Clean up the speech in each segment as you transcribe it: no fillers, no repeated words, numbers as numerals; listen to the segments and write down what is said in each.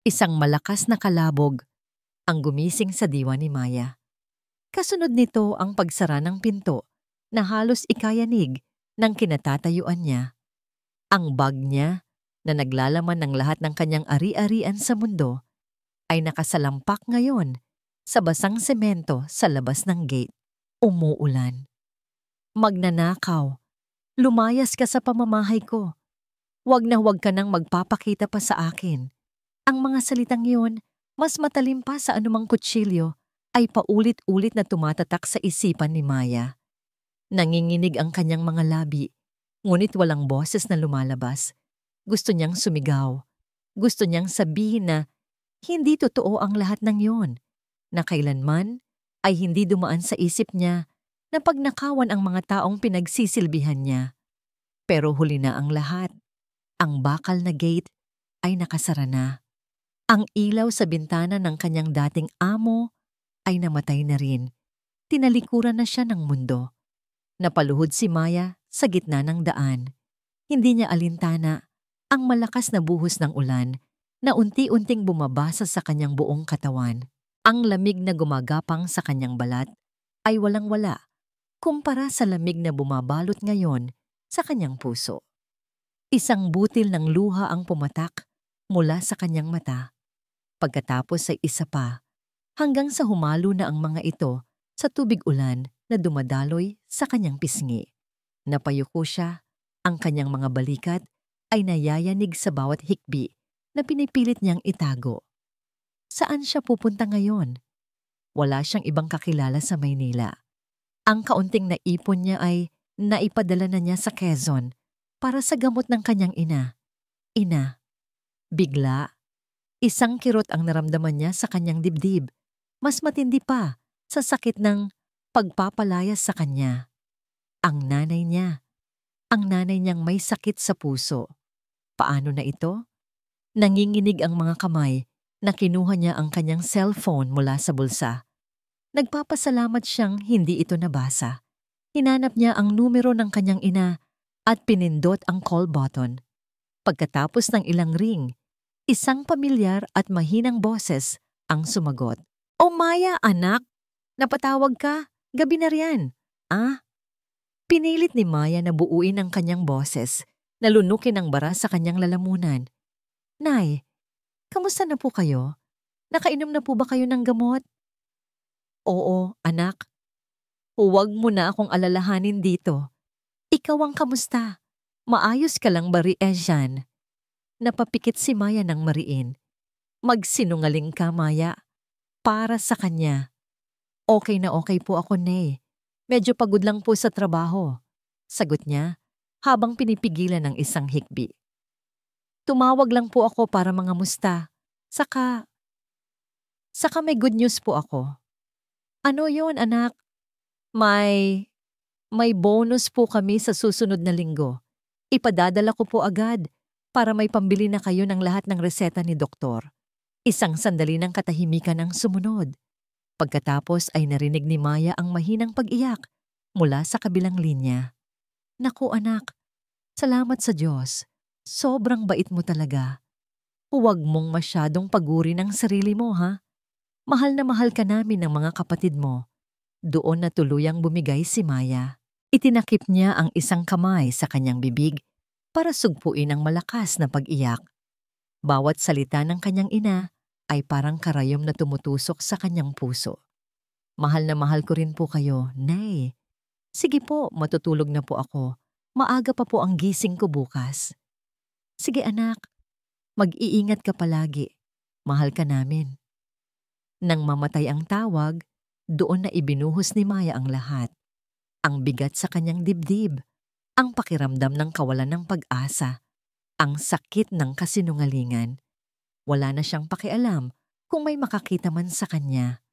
Isang malakas na kalabog ang gumising sa diwa ni Maya. Kasunod nito ang pagsara ng pinto na halos ikayanig ng kinatatayuan niya. Ang bag niya na naglalaman ng lahat ng kanyang ari-arian sa mundo ay nakasalampak ngayon sa basang semento sa labas ng gate. Umuulan. Magnanakaw. Lumayas ka sa pamamahay ko. Huwag na huwag ka nang magpapakita pa sa akin. Ang mga salitang iyon, mas matalim pa sa anumang kutsilyo, ay paulit-ulit na tumatatak sa isipan ni Maya. Nanginginig ang kanyang mga labi, ngunit walang boses na lumalabas. Gusto niyang sumigaw. Gusto niyang sabihin na hindi totoo ang lahat ng iyon, na kailanman ay hindi dumaan sa isip niya na pagnakawan ang mga taong pinagsisilbihan niya. Pero huli na ang lahat. Ang bakal na gate ay nakasara na. Ang ilaw sa bintana ng kanyang dating amo ay namatay na rin. Tinalikuran na siya ng mundo. Napaluhod si Maya sa gitna ng daan. Hindi niya alintana ang malakas na buhos ng ulan na unti-unting bumabasa sa kanyang buong katawan. Ang lamig na gumagapang sa kanyang balat ay walang-wala kumpara sa lamig na bumabalot ngayon sa kanyang puso. Isang butil ng luha ang pumatak mula sa kanyang mata. Pagkatapos ay isa pa, hanggang sa humalo na ang mga ito sa tubig ulan na dumadaloy sa kanyang pisngi. Napayuko siya, ang kanyang mga balikat ay nayayanig sa bawat hikbi na pinipilit niyang itago. Saan siya pupunta ngayon? Wala siyang ibang kakilala sa Maynila. Ang kaunting naipon niya ay naipadala na niya sa Quezon para sa gamot ng kanyang ina. Bigla, isang kirot ang naramdaman niya sa kanyang dibdib. Mas matindi pa sa sakit ng pagpapalayas sa kanya. Ang nanay niya. Ang nanay niyang may sakit sa puso. Paano na ito? Nanginginig ang mga kamay na kinuha niya ang kanyang cellphone mula sa bulsa. Nagpapasalamat siyang hindi ito nabasa. Hinanap niya ang numero ng kanyang ina at pinindot ang call button. Pagkatapos ng ilang ring, isang pamilyar at mahinang boses ang sumagot. "Oh Maya, anak! Napatawag ka? Gabi na riyan." "Ah?" Pinilit ni Maya na buuin ang kanyang boses, nalunukin ang bara sa kanyang lalamunan. "Nay, kamusta na po kayo? Nakainom na po ba kayo ng gamot?" "Oo, anak. Huwag mo na akong alalahanin dito. Ikaw ang kamusta? Maayos ka lang ba riyan?" Napapikit si Maya ng mariin. "Magsinungaling ka, Maya. Para sa kanya." Okay na okay po ako, Nay. Medyo pagod lang po sa trabaho." Sagot niya habang pinipigilan ng isang hikbi. "Tumawag lang po ako para mangamusta. Saka may good news po ako." "Ano yon, anak?" May bonus po kami sa susunod na linggo. Ipadadala ko po agad para may pambili na kayo ng lahat ng reseta ni doktor." Isang sandali ng katahimikan ang sumunod. Pagkatapos ay narinig ni Maya ang mahinang pag-iyak mula sa kabilang linya. "Naku anak, salamat sa Diyos. Sobrang bait mo talaga. Huwag mong masyadong pagurin ang sarili mo, ha? Mahal na mahal ka namin ng mga kapatid mo." Doon na tuluyang bumigay si Maya. Itinakip niya ang isang kamay sa kanyang bibig para sugpuin ang malakas na pag-iyak. Bawat salita ng kanyang ina ay parang karayom na tumutusok sa kanyang puso. "Mahal na mahal ko rin po kayo, Nay. Sige po, matutulog na po ako. Maaga pa po ang gising ko bukas." "Sige anak, mag-iingat ka palagi. Mahal ka namin." Nang mamatay ang tawag, doon na ibinuhos ni Maya ang lahat. Ang bigat sa kanyang dibdib, ang pakiramdam ng kawalan ng pag-asa, ang sakit ng kasinungalingan. Wala na siyang pakialam kung may makakita man sa kanya.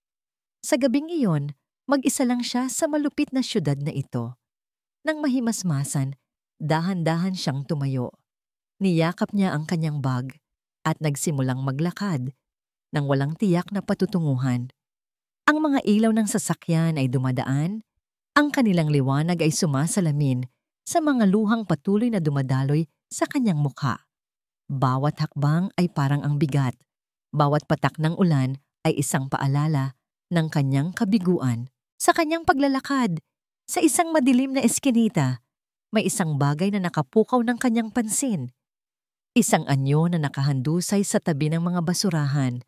Sa gabing iyon, mag-isa lang siya sa malupit na syudad na ito. Nang mahimasmasan, dahan-dahan siyang tumayo. Niyakap niya ang kanyang bag at nagsimulang maglakad nang walang tiyak na patutunguhan. Ang mga ilaw ng sasakyan ay dumadaan, ang kanilang liwanag ay sumasalamin sa mga luhang patuloy na dumadaloy sa kanyang mukha. Bawat hakbang ay parang ang bigat Bawat patak ng ulan ay isang paalala ng kanyang kabiguan. Sa kanyang paglalakad, sa isang madilim na eskinita, may isang bagay na nakapukaw ng kanyang pansin. Isang anyo na nakahandusay sa tabi ng mga basurahan.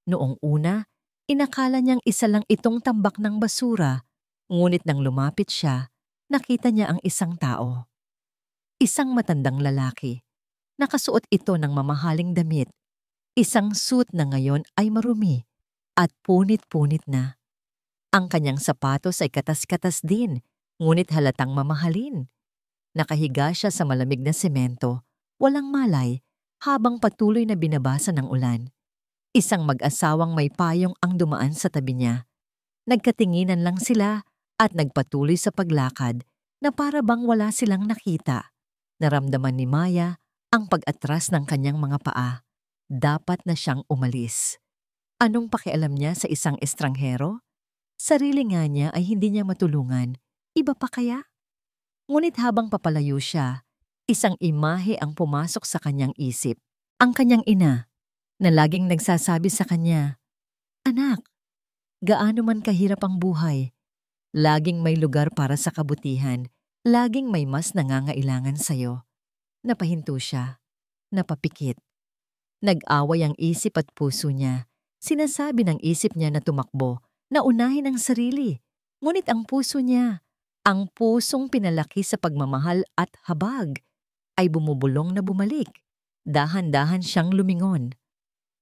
Noong una, inakala niyang isa lang itong tambak ng basura, ngunit nang lumapit siya, nakita niya ang isang tao. Isang matandang lalaki. Nakasuot ito ng mamahaling damit. Isang suit na ngayon ay marumi at punit-punit na. Ang kanyang sapatos ay katas-katas din, ngunit halatang mamahalin. Nakahiga siya sa malamig na semento, walang malay, habang patuloy na binabasa ng ulan. Isang mag-asawang may payong ang dumaan sa tabi niya. Nagkatinginan lang sila at nagpatuloy sa paglakad na para bang wala silang nakita. Naramdaman ni Maya ang pag-atras ng kanyang mga paa. Dapat na siyang umalis. Anong pakialam niya sa isang estranghero? Sarili nga niya ay hindi niya matulungan. Iba pa kaya? Ngunit habang papalayo siya, isang imahe ang pumasok sa kanyang isip. Ang kanyang ina, na laging nagsasabi sa kanya, "Anak, gaano man kahirap ang buhay, laging may lugar para sa kabutihan, laging may mas nangangailangan sa'yo." Napahinto siya, napapikit. Nag-away ang isip at puso niya. Sinasabi ng isip niya na tumakbo, na unahin ang sarili. Ngunit ang puso niya, ang pusong pinalaki sa pagmamahal at habag, ay bumubulong na bumalik. Dahan-dahan siyang lumingon.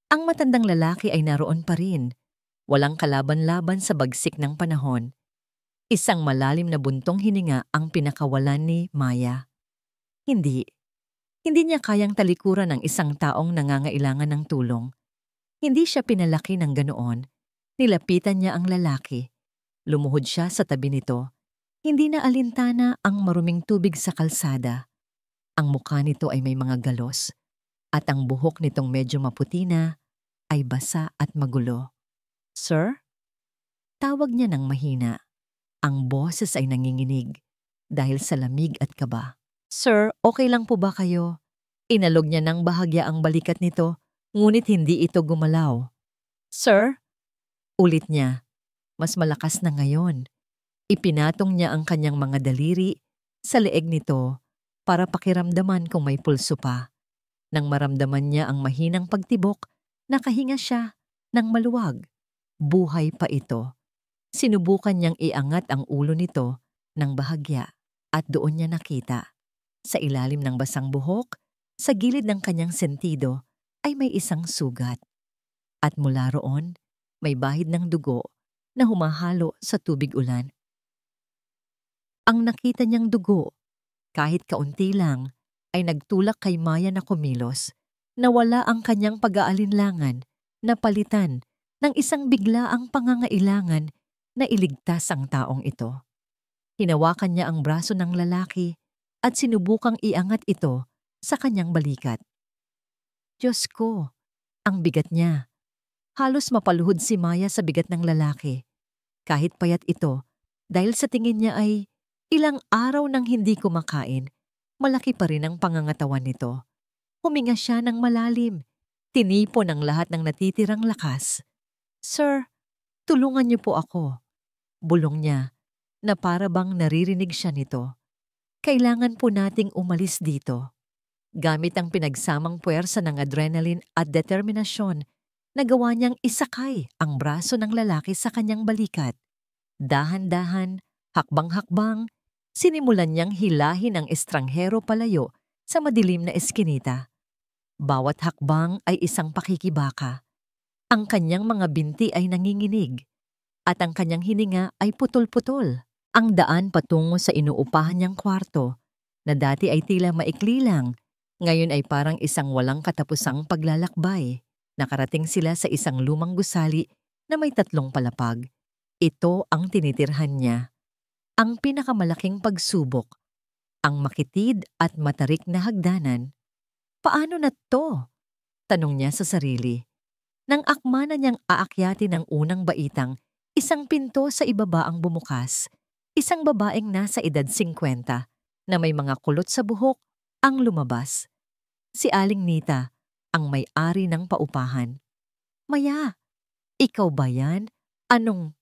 Ang matandang lalaki ay naroon pa rin. Walang kalaban-laban sa bagsik ng panahon. Isang malalim na buntong hininga ang pinakawalan ni Maya. Hindi niya kayang talikuran ng isang taong nangangailangan ng tulong. Hindi siya pinalaki ng ganoon. Nilapitan niya ang lalaki. Lumuhod siya sa tabi nito. Hindi na alintana ang maruming tubig sa kalsada. Ang mukha nito ay may mga galos, at ang buhok nitong medyo maputi na ay basa at magulo. "Sir?" Tawag niya ng mahina. Ang boses ay nanginginig dahil sa lamig at kaba. "Sir, okay lang po ba kayo?" Inalog niya ng bahagya ang balikat nito, ngunit hindi ito gumalaw. "Sir?" Ulit niya, mas malakas na ngayon. Ipinatong niya ang kanyang mga daliri sa leeg nito para pakiramdaman kung may pulso pa. Nang maramdaman niya ang mahinang pagtibok, nakahinga siya ng maluwag. Buhay pa ito. Sinubukan niyang iangat ang ulo nito ng bahagya at doon niya nakita. Sa ilalim ng basang buhok, sa gilid ng kanyang sentido, ay may isang sugat. At mula roon, may bahid ng dugo na humahalo sa tubig ulan. Ang nakita niyang dugo, kahit kaunti lang, ay nagtulak kay Maya na kumilos. Nawala ang kanyang pag-aalinlangan na palitan ng isang biglaang pangangailangan na iligtas ang taong ito. Hinawakan niya ang braso ng lalaki at sinubukang iangat ito sa kanyang balikat. Diyos ko, ang bigat niya. Halos mapaluhod si Maya sa bigat ng lalaki. Kahit payat ito, dahil sa tingin niya ay ilang araw nang hindi kumakain, malaki pa rin ang pangangatawan nito. Huminga siya ng malalim. Tinipon ang lahat ng natitirang lakas. "Sir, tulungan niyo po ako." Bulong niya, na para bang naririnig siya nito. "Kailangan po nating umalis dito." Gamit ang pinagsamang puwersa ng adrenaline at determinasyon, nagawa niyang isakay ang braso ng lalaki sa kanyang balikat. Dahan-dahan, hakbang-hakbang, sinimulan niyang hilahin ang estranghero palayo sa madilim na eskinita. Bawat hakbang ay isang pakikibaka. Ang kanyang mga binti ay nanginginig, at ang kanyang hininga ay putol-putol. Ang daan patungo sa inuupahan niyang kwarto, na dati ay tila maikli lang, ngayon ay parang isang walang katapusang paglalakbay. Nakarating sila sa isang lumang gusali na may 3 palapag. Ito ang tinitirhan niya. Ang pinakamalaking pagsubok. Ang makitid at matarik na hagdanan. "Paano na to?" tanong niya sa sarili. Nang akma na niyang aakyatin ang unang baitang, isang pinto sa ibaba ang bumukas. Isang babaeng nasa edad 50 na may mga kulot sa buhok ang lumabas. Si Aling Nita, ang may-ari ng paupahan. Maya, ikaw ba yan? Anong?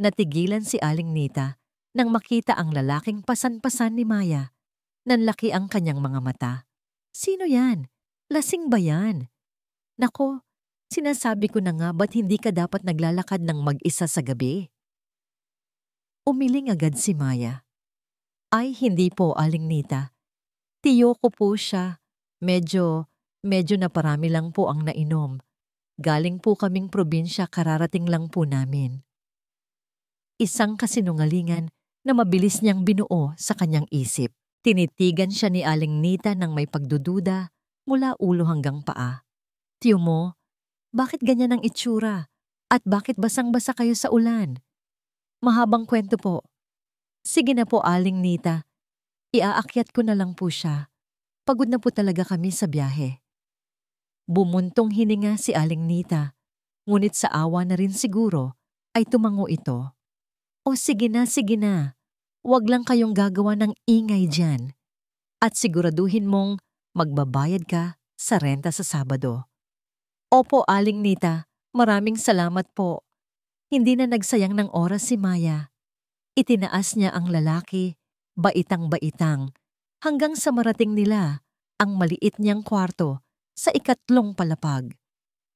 Natigilan si Aling Nita nang makita ang lalaking pasan-pasan ni Maya. Nanlaki ang kanyang mga mata. Sino yan? Lasing ba yan? Nako, sinasabi ko na nga ba't hindi ka dapat naglalakad ng mag-isa sa gabi? Umiling agad si Maya. Ay, hindi po, Aling Nita. Tiyo ko po siya. Medyo naparami lang po ang nainom. Galing po kaming probinsya, kararating lang po namin. Isang kasinungalingan na mabilis niyang binuo sa kanyang isip. Tinitigan siya ni Aling Nita ng may pagdududa mula ulo hanggang paa. Tiyo mo, bakit ganyan ang itsura? At bakit basang-basa kayo sa ulan? Mahabang kwento po. Sige na po, Aling Nita. Iaakyat ko na lang po siya. Pagod na po talaga kami sa biyahe. Bumuntong hininga si Aling Nita, ngunit sa awa na rin siguro ay tumango ito. O sige na, sige na. Huwag lang kayong gagawa ng ingay dyan. At siguraduhin mong magbabayad ka sa renta sa Sabado. Opo, Aling Nita. Maraming salamat po. Hindi na nagsayang ng oras si Maya. Itinaas niya ang lalaki, baitang-baitang, hanggang sa marating nila ang maliit niyang kwarto sa ikatlong palapag.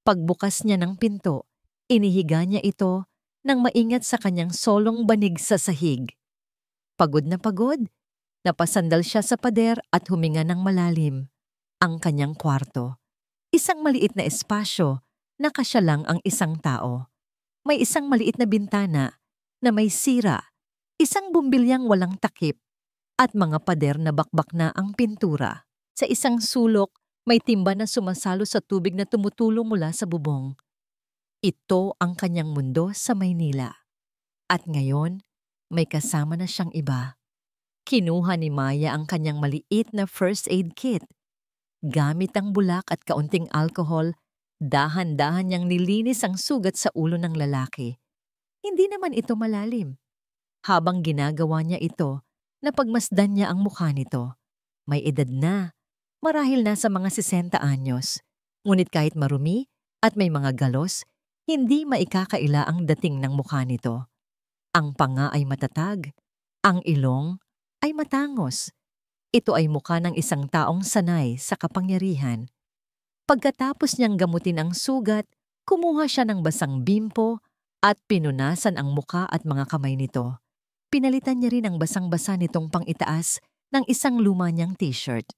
Pagbukas niya ng pinto, inihiga niya ito nang maingat sa kanyang solong banig sa sahig. Pagod, napasandal siya sa pader at huminga ng malalim. Ang kanyang kwarto, isang maliit na espasyo na kasya lang ang isang tao. May isang maliit na bintana na may sira, isang bumbilyang walang takip, at mga pader na bakbak na ang pintura. Sa isang sulok, may timba na sumasalo sa tubig na tumutulo mula sa bubong. Ito ang kanyang mundo sa Maynila. At ngayon, may kasama na siyang iba. Kinuha ni Maya ang kanyang maliit na first aid kit. Gamit ang bulak at kaunting alcohol, dahan-dahan niyang nilinis ang sugat sa ulo ng lalaki. Hindi naman ito malalim. Habang ginagawa niya ito, napagmasdan niya ang mukha nito. May edad na. Marahil nasa mga 60 anyos. Ngunit kahit marumi at may mga galos, hindi maikakaila ang dating ng mukha nito. Ang panga ay matatag. Ang ilong ay matangos. Ito ay mukha ng isang taong sanay sa kapangyarihan. Pagkatapos niyang gamutin ang sugat, kumuha siya ng basang bimpo at pinunasan ang mukha at mga kamay nito. Pinalitan niya rin ang basang-basa nitong pang-itaas ng isang luma niyang t-shirt.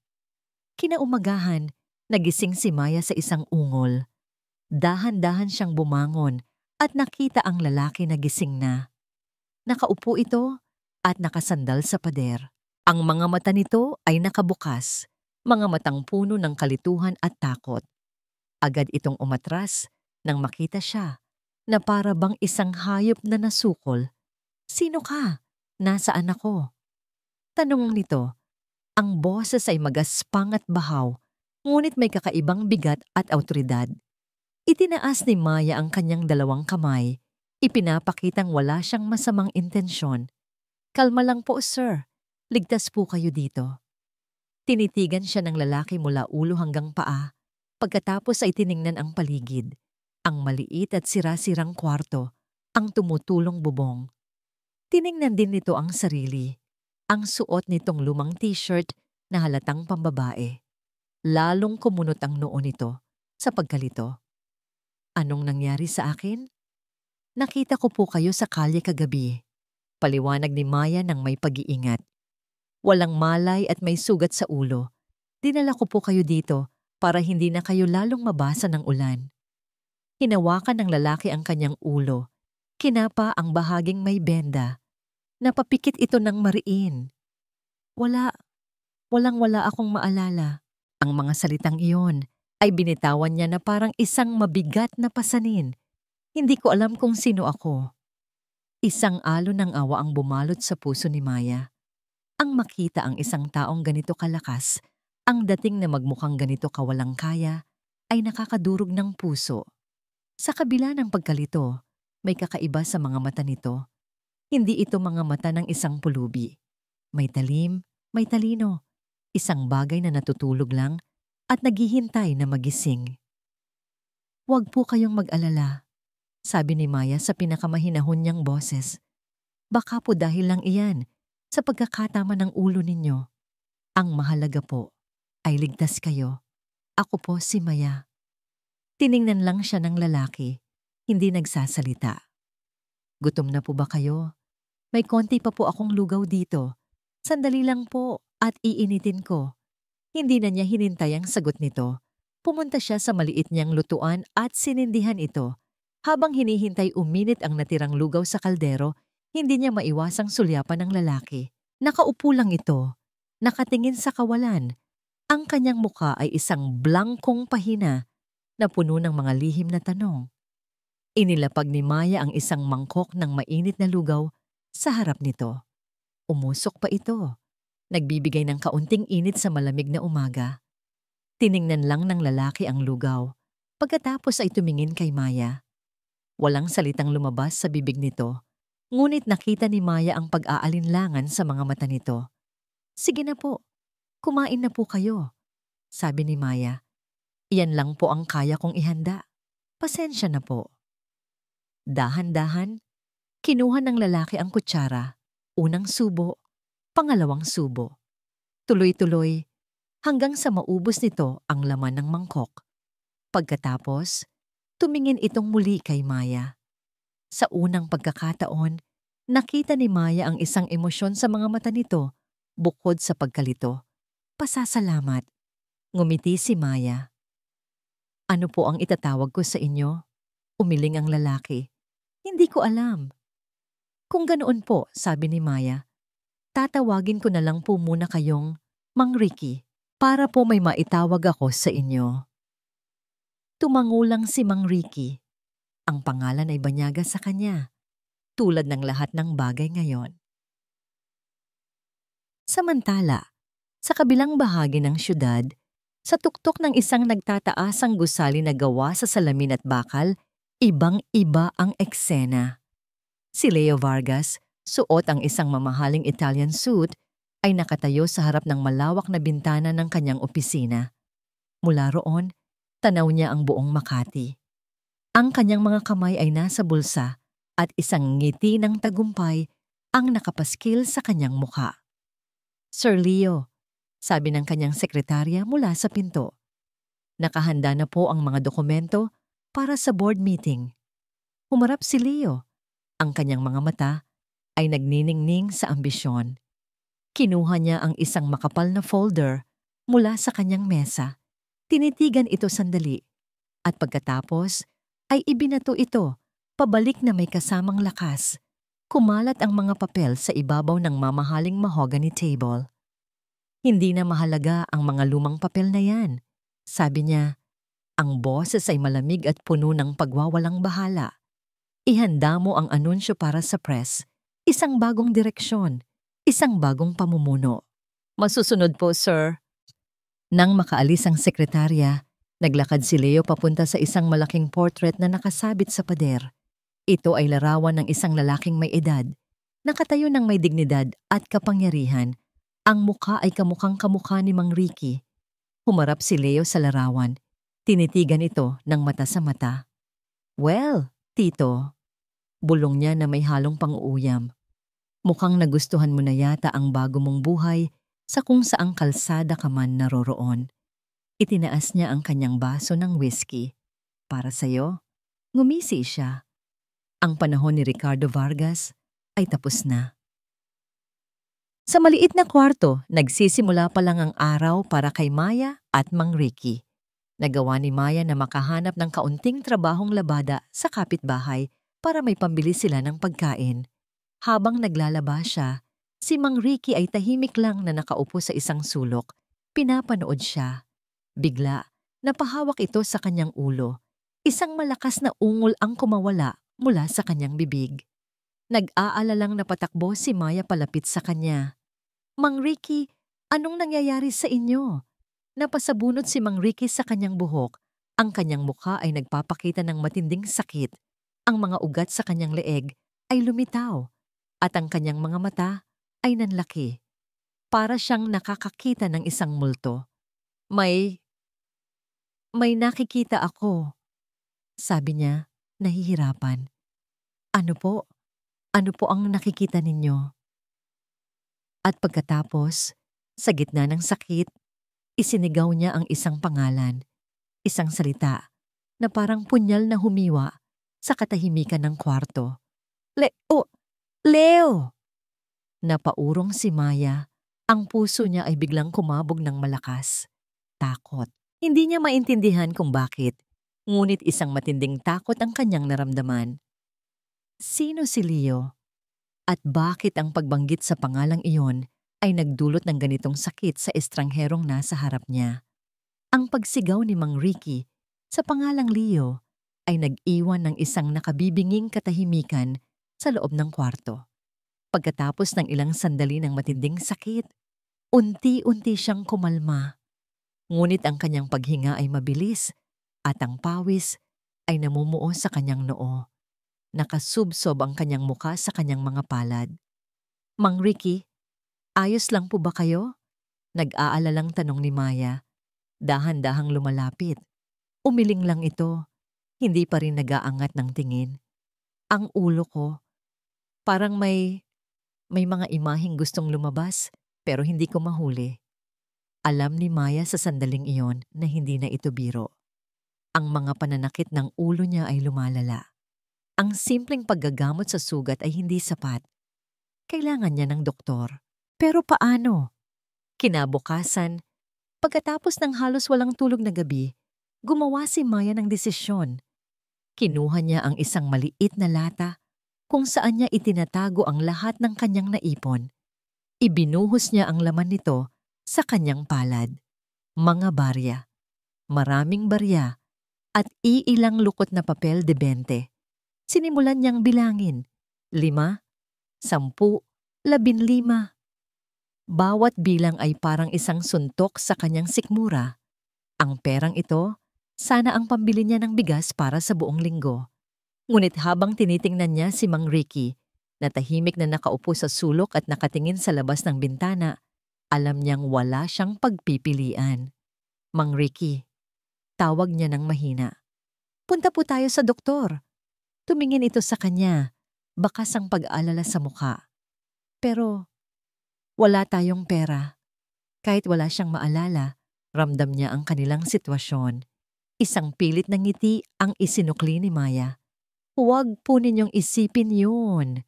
Kinaumagahan, nagising si Maya sa isang ungol. Dahan-dahan siyang bumangon at nakita ang lalaki na gising na. Nakaupo ito at nakasandal sa pader. Ang mga mata nito ay nakabukas, mga matang puno ng kalituhan at takot. Agad itong umatras nang makita siya na para bang isang hayop na nasukol. Sino ka? Nasaan ako? Tanong nito. Ang boses ay magaspang at bahaw, ngunit may kakaibang bigat at awtoridad. Itinaas ni Maya ang kanyang dalawang kamay, ipinapakitang wala siyang masamang intensyon. Kalma lang po, sir. Ligtas po kayo dito. Tinitigan siya ng lalaki mula ulo hanggang paa, pagkatapos ay tiningnan ang paligid, ang maliit at sira-sirang kwarto, ang tumutulong bubong. Tiningnan din nito ang sarili. Ang suot nitong lumang t-shirt na halatang pambabae. Lalong kumunot ang noo nito sa pagkalito. Anong nangyari sa akin? Nakita ko po kayo sa kalye kagabi. Paliwanag ni Maya ng may pag-iingat. Walang malay at may sugat sa ulo. Dinala ko po kayo dito para hindi na kayo lalong mabasa ng ulan. Hinawakan ng lalaki ang kanyang ulo. Kinapa ang bahaging may benda. Napapikit ito ng mariin. Walang-wala akong maalala. Ang mga salitang iyon ay binitawan niya na parang isang mabigat na pasanin. Hindi ko alam kung sino ako. Isang alon ng awa ang bumalot sa puso ni Maya. Ang makita ang isang taong ganito kalakas, ang dating na magmukhang ganito kawalang kaya, ay nakakadurog ng puso. Sa kabila ng pagkalito, may kakaiba sa mga mata nito. Hindi ito mga mata ng isang pulubi. May talim, may talino. Isang bagay na natutulog lang at naghihintay na magising. Huwag po kayong mag-alala, sabi ni Maya sa pinakamahinahon niyang boses. Baka po dahil lang iyan sa pagkakatama ng ulo ninyo. Ang mahalaga po ay ligtas kayo. Ako po si Maya. Tiningnan lang siya ng lalaki, hindi nagsasalita. Gutom na po ba kayo? May konti pa po akong lugaw dito. Sandali lang po at iinitin ko. Hindi na niya hinintay ang sagot nito. Pumunta siya sa maliit niyang lutuan at sinindihan ito. Habang hinihintay uminit ang natirang lugaw sa kaldero, hindi niya maiwasang sulyapan ng lalaki. Nakaupo lang ito, nakatingin sa kawalan. Ang kanyang muka ay isang blangkong pahina na puno ng mga lihim na tanong. Inilapag ni Maya ang isang mangkok ng mainit na lugaw sa harap nito. Umusok pa ito. Nagbibigay ng kaunting init sa malamig na umaga. Tiningnan lang ng lalaki ang lugaw. Pagkatapos ay tumingin kay Maya. Walang salitang lumabas sa bibig nito. Ngunit nakita ni Maya ang pag-aalinlangan sa mga mata nito. Sige na po, kumain na po kayo, sabi ni Maya. Iyan lang po ang kaya kong ihanda. Pasensya na po. Dahan-dahan, kinuha ng lalaki ang kutsara. Unang subo, pangalawang subo. Tuloy-tuloy, hanggang sa maubos nito ang laman ng mangkok. Pagkatapos, tumingin itong muli kay Maya. Sa unang pagkakataon, nakita ni Maya ang isang emosyon sa mga mata nito bukod sa pagkalito. Pasasalamat. Ngumiti si Maya. Ano po ang itatawag ko sa inyo? Umiling ang lalaki. Hindi ko alam. Kung ganoon po, sabi ni Maya, tatawagin ko na lang po muna kayong Mang Ricky para po may maitawag ako sa inyo. Tumangulang si Mang Ricky. Ang pangalan ay banyaga sa kanya, tulad ng lahat ng bagay ngayon. Samantala, sa kabilang bahagi ng syudad, sa tuktok ng isang nagtataasang gusali na gawa sa salamin at bakal, ibang-iba ang eksena. Si Leo Vargas, suot ang isang mamahaling Italian suit, ay nakatayo sa harap ng malawak na bintana ng kanyang opisina. Mula roon, tanaw niya ang buong Makati. Ang kanyang mga kamay ay nasa bulsa at isang ngiti ng tagumpay ang nakapaskil sa kanyang mukha. Sir Leo, sabi ng kanyang sekretarya mula sa pinto. Nakahanda na po ang mga dokumento para sa board meeting. Humarap si Leo. Ang kanyang mga mata ay nagniningning sa ambisyon. Kinuha niya ang isang makapal na folder mula sa kanyang mesa. Tinitigan ito sandali at pagkatapos ay ibinato ito pabalik na may kasamang lakas. Kumalat ang mga papel sa ibabaw ng mamahaling mahogany table. Hindi na mahalaga ang mga lumang papel na yan. Sabi niya, ang boses ay malamig at puno ng pagwawalang bahala. Ihanda mo ang anunsyo para sa press, isang bagong direksyon, isang bagong pamumuno. Masusunod po, sir. Nang makaalis ang sekretarya, naglakad si Leo papunta sa isang malaking portrait na nakasabit sa pader. Ito ay larawan ng isang lalaking may edad, nakatayo ng may dignidad at kapangyarihan. Ang mukha ay kamukhang-kamukha ni Mang Ricky. Humarap si Leo sa larawan. Tinitigan ito ng mata sa mata. Well, Tito, bulong niya na may halong pang-uuyam. Mukhang nagustuhan mo na yata ang bago mong buhay sa kung saang kalsada ka man naroroon. Itinaas niya ang kanyang baso ng whiskey. Para sa'yo, ngumisi siya. Ang panahon ni Ricardo Vargas ay tapos na. Sa maliit na kwarto, nagsisimula pa lang ang araw para kay Maya at Mang Ricky. Nagawa ni Maya na makahanap ng kaunting trabahong labada sa kapitbahay para may pambili sila ng pagkain. Habang naglalaba siya, si Mang Ricky ay tahimik lang na nakaupo sa isang sulok. Pinapanood siya. Bigla, napahawak ito sa kanyang ulo. Isang malakas na ungol ang kumawala mula sa kanyang bibig. Nag-aalalang napatakbo si Maya palapit sa kanya. Mang Ricky, anong nangyayari sa inyo? Napasabunot si Mang Ricky sa kanyang buhok. Ang kanyang mukha ay nagpapakita ng matinding sakit. Ang mga ugat sa kanyang leeg ay lumitaw at ang kanyang mga mata ay nanlaki. Para siyang nakakakita ng isang multo. May nakikita ako. Sabi niya, nahihirapan. Ano po? Ano po ang nakikita ninyo? At pagkatapos, sa gitna ng sakit, isinigaw niya ang isang pangalan, isang salita, na parang punyal na humiwa sa katahimikan ng kwarto. Leo! Leo! Napaurong si Maya. Ang puso niya ay biglang kumabog ng malakas. Takot. Hindi niya maintindihan kung bakit, ngunit isang matinding takot ang kanyang naramdaman. Sino si Leo? At bakit ang pagbanggit sa pangalang iyon ay nagdulot ng ganitong sakit sa estrangherong nasa harap niya? Ang pagsigaw ni Mang Ricky sa pangalang Leo ay nag-iwan ng isang nakabibinging katahimikan sa loob ng kwarto. Pagkatapos ng ilang sandali ng matinding sakit, unti-unti siyang kumalma. Ngunit ang kanyang paghinga ay mabilis at ang pawis ay namumuo sa kanyang noo. Nakasubsob ang kanyang muka sa kanyang mga palad. Mang Ricky, ayos lang po ba kayo? Nag-aalalang tanong ni Maya. Dahan-dahang lumalapit. Umiling lang ito. Hindi pa rin nag-aangat ng tingin. Ang ulo ko, parang may mga imaheng gustong lumabas pero hindi ko mahuli. Alam ni Maya sa sandaling iyon na hindi na ito biro. Ang mga pananakit ng ulo niya ay lumalala. Ang simpleng paggagamot sa sugat ay hindi sapat. Kailangan niya ng doktor. Pero paano? Kinabukasan, pagkatapos ng halos walang tulog na gabi, gumawa si Maya ng desisyon. Kinuha niya ang isang maliit na lata kung saan niya itinatago ang lahat ng kanyang naipon. Ibinuhos niya ang laman nito sa kanyang palad. Mga barya, maraming barya, at iilang lukot na papel de 20. Sinimulan niyang bilangin, 5, 10, 15. Bawat bilang ay parang isang suntok sa kanyang sikmura. Ang perang ito, sana ang pambili niya ng bigas para sa buong linggo. Ngunit habang tinitingnan niya si Mang Ricky, na tahimik na nakaupo sa sulok at nakatingin sa labas ng bintana, alam niyang wala siyang pagpipilian. Mang Ricky, tawag niya ng mahina. Punta po tayo sa doktor. Tumingin ito sa kanya, bakas ang pag-alala sa mukha. Pero wala tayong pera. Kahit wala siyang maalala, ramdam niya ang kanilang sitwasyon. Isang pilit na ngiti ang isinukli ni Maya. Huwag po ninyong isipin yun.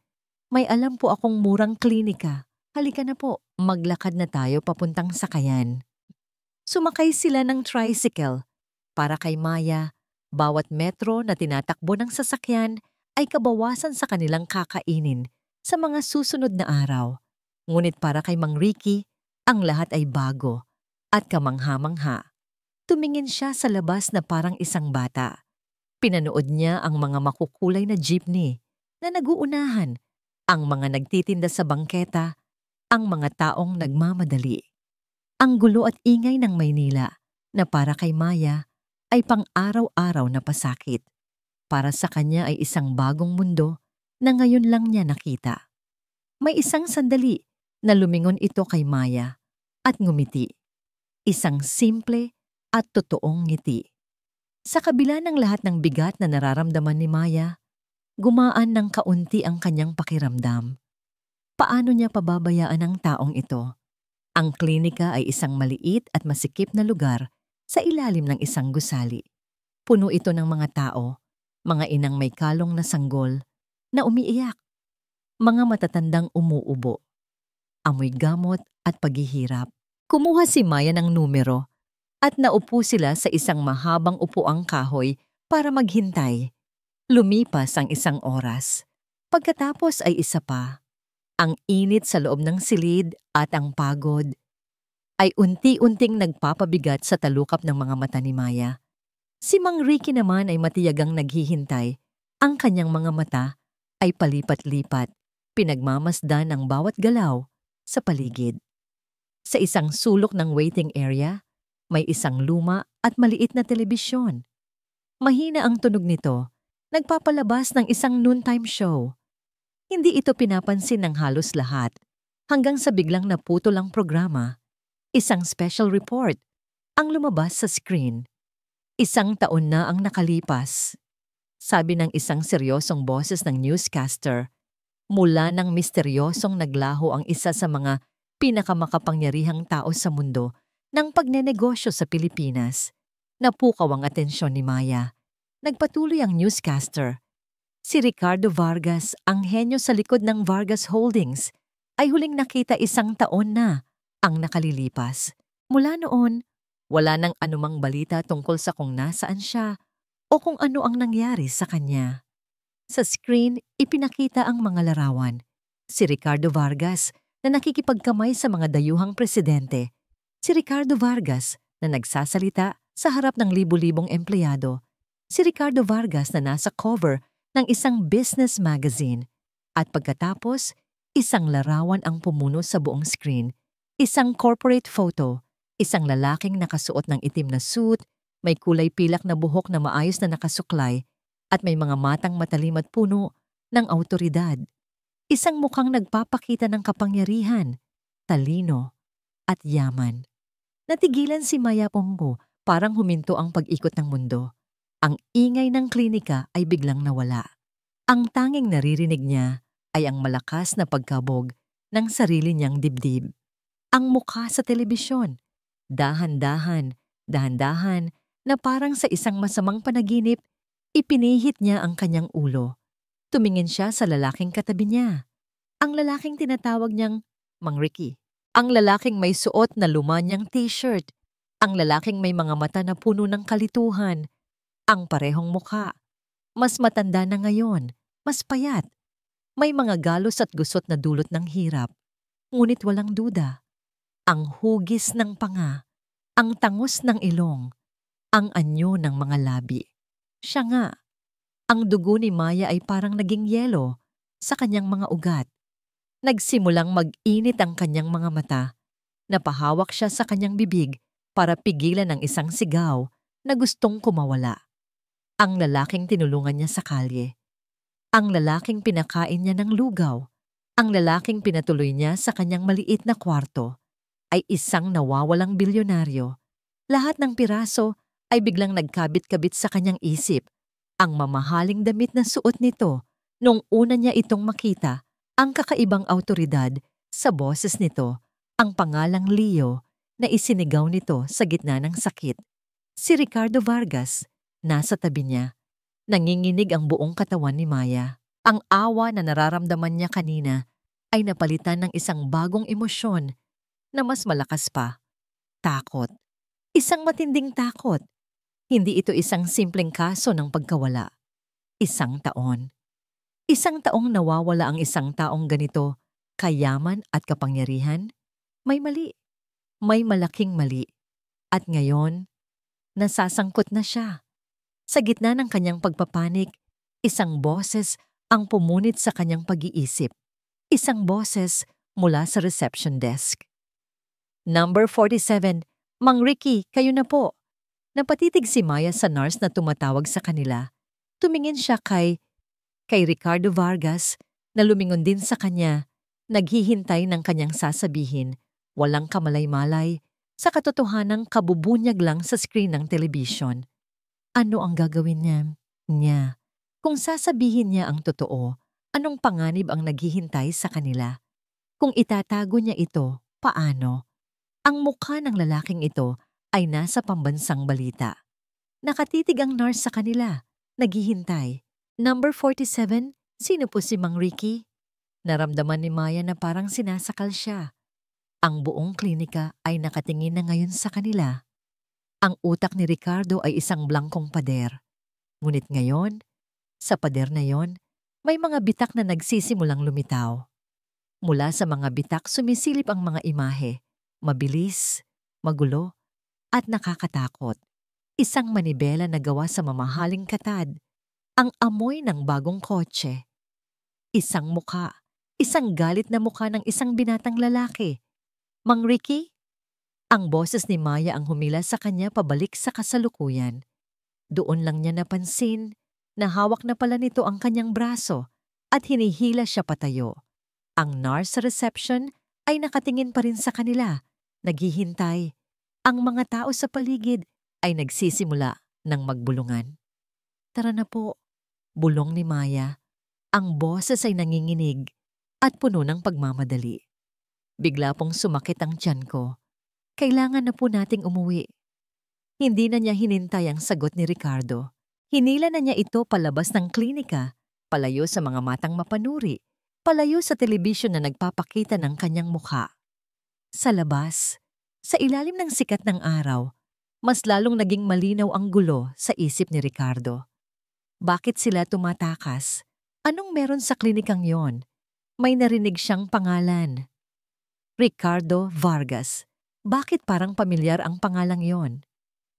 May alam po akong murang klinika. Halika na po, maglakad na tayo papuntang sakayan. Sumakay sila ng tricycle. Para kay Maya, bawat metro na tinatakbo ng sasakyan ay kabawasan sa kanilang kakainin sa mga susunod na araw. Ngunit para kay Mang Ricky, ang lahat ay bago at kamangha-mangha. Tumingin siya sa labas na parang isang bata. Pinanood niya ang mga makukulay na jeepney na naguunahan, ang mga nagtitinda sa bangketa, ang mga taong nagmamadali. Ang gulo at ingay ng Maynila na para kay Maya ay pang-araw-araw na pasakit. Para sa kanya ay isang bagong mundo na ngayon lang niya nakita. May isang sandali na lumingon ito kay Maya at ngumiti. Isang simple at totoong ngiti. Sa kabila ng lahat ng bigat na nararamdaman ni Maya, gumaan ng kaunti ang kanyang pakiramdam. Paano niya pababayaan ang taong ito? Ang klinika ay isang maliit at masikip na lugar sa ilalim ng isang gusali. Puno ito ng mga tao, mga inang may kalong na sanggol, na umiiyak, mga matatandang umuubo, amoy gamot at paghihirap. Kumuha si Maya ng numero at naupo sila sa isang mahabang upuang kahoy para maghintay. Lumipas ang isang oras. Pagkatapos ay isa pa. Ang init sa loob ng silid at ang pagod ay unti-unting nagpapabigat sa talukap ng mga mata ni Maya. Si Mang Ricky naman ay matiyagang naghihintay. Ang kanyang mga mata ay palipat-lipat, pinagmamasdan ang bawat galaw sa paligid. Sa isang sulok ng waiting area, may isang luma at maliit na telebisyon. Mahina ang tunog nito, nagpapalabas ng isang noontime show. Hindi ito pinapansin ng halos lahat, hanggang sa biglang naputol ang programa. Isang special report ang lumabas sa screen. 1 taon na ang nakalipas. sabi ng isang seryosong boses ng newscaster. Mula ng misteryosong naglaho ang isa sa mga pinakamakapangyarihang tao sa mundo ng pagnenegosyo sa Pilipinas. Napukaw ang atensyon ni Maya. Nagpatuloy ang newscaster. Si Ricardo Vargas, ang henyo sa likod ng Vargas Holdings, ay huling nakita 1 taon na ang nakalilipas. Mula noon, wala nang anumang balita tungkol sa kung nasaan siya o kung ano ang nangyari sa kanya. Sa screen, ipinakita ang mga larawan. Si Ricardo Vargas na nakikipagkamay sa mga dayuhang presidente. Si Ricardo Vargas na nagsasalita sa harap ng libu-libong empleyado. Si Ricardo Vargas na nasa cover ng isang business magazine. At pagkatapos, isang larawan ang pumuno sa buong screen. Isang corporate photo. Isang lalaking nakasuot ng itim na suit, may kulay pilak na buhok na maayos na nakasuklay, at may mga matang matalim at puno ng awtoridad. Isang mukhang nagpapakita ng kapangyarihan, talino, at yaman. Natigilan si Maya Pongo, parang huminto ang pag-ikot ng mundo. Ang ingay ng klinika ay biglang nawala. Ang tanging naririnig niya ay ang malakas na pagkabog ng sarili niyang dibdib. Ang mukha sa telebisyon, dahan-dahan, dahan-dahan, na parang sa isang masamang panaginip, ipinihit niya ang kanyang ulo. Tumingin siya sa lalaking katabi niya. Ang lalaking tinatawag niyang Mang Ricky. Ang lalaking may suot na lumanyang t-shirt. Ang lalaking may mga mata na puno ng kalituhan. Ang parehong mukha. Mas matanda na ngayon. Mas payat. May mga galos at gusot na dulot ng hirap. Ngunit walang duda. Ang hugis ng panga. Ang tangos ng ilong. Ang anyo ng mga labi. Siya nga. Ang dugo ni Maya ay parang naging yelo sa kanyang mga ugat. Nagsimulang mag-init ang kanyang mga mata. Napahawak siya sa kanyang bibig para pigilan ang isang sigaw na gustong kumawala. Ang lalaking tinulungan niya sa kalye. Ang lalaking pinakain niya ng lugaw. Ang lalaking pinatuloy niya sa kanyang maliit na kwarto ay isang nawawalang bilyonaryo. Lahat ng piraso ay biglang nagkabit-kabit sa kanyang isip. Ang mamahaling damit na suot nito nung una niya itong makita, ang kakaibang awtoridad sa boses nito, ang pangalang Leo na isinigaw nito sa gitna ng sakit. Si Ricardo Vargas, nasa tabi niya. Nanginginig ang buong katawan ni Maya. Ang awa na nararamdaman niya kanina ay napalitan ng isang bagong emosyon na mas malakas pa. Takot. Isang matinding takot. Hindi ito isang simpleng kaso ng pagkawala. 1 taon. 1 taong nawawala ang isang taong ganito, kayaman at kapangyarihan. May mali. May malaking mali. At ngayon, nasasangkot na siya. Sa gitna ng kanyang pagpapanik, isang boses ang pumunit sa kanyang pag-iisip. Isang boses mula sa reception desk. Number 47, Mang Ricky, kayo na po. Napatitig si Maya sa nurse na tumatawag sa kanila. Tumingin siya kay Ricardo Vargas na lumingon din sa kanya, naghihintay ng kanyang sasabihin, walang kamalay-malay, sa katotohanang kabubunyag lang sa screen ng telebisyon. Ano ang gagawin niya? Kung sasabihin niya ang totoo, anong panganib ang naghihintay sa kanila? Kung itatago niya ito, paano? Ang mukha ng lalaking ito ay nasa pambansang balita. Nakatitig ang nurse sa kanila, naghihintay. Number 47, sino po si Mang Ricky? Naramdaman ni Maya na parang sinasakal siya. Ang buong klinika ay nakatingin na ngayon sa kanila. Ang utak ni Ricardo ay isang blangkong pader. Ngunit ngayon, sa pader na yon, may mga bitak na nagsisimulang lumitaw. Mula sa mga bitak sumisilip ang mga imahe, mabilis, magulo, at nakakatakot. Isang manibela na gawa sa mamahaling katad, ang amoy ng bagong kotse. Isang mukha, isang galit na mukha ng isang binatang lalaki. Mang Ricky? Ang boses ni Maya ang humila sa kanya pabalik sa kasalukuyan. Doon lang niya napansin na hawak na pala nito ang kanyang braso at hinihila siya patayo. Ang nurse sa reception ay nakatingin pa rin sa kanila, naghihintay. Ang mga tao sa paligid ay nagsisimula ng magbulungan. Tara na po, Bulong ni Maya. Ang boses ay nanginginig at puno ng pagmamadali. Bigla pong sumakit ang tiyan ko. Kailangan na po nating umuwi. Hindi na niya hinintay ang sagot ni Ricardo. Hinila na niya ito palabas ng klinika, palayo sa mga matang mapanuri, palayo sa telebisyon na nagpapakita ng kanyang mukha. Sa labas, sa ilalim ng sikat ng araw, mas lalong naging malinaw ang gulo sa isip ni Ricardo. Bakit sila tumatakas? Anong meron sa klinikang yon? May narinig siyang pangalan. Ricardo Vargas. Bakit parang pamilyar ang pangalang yon?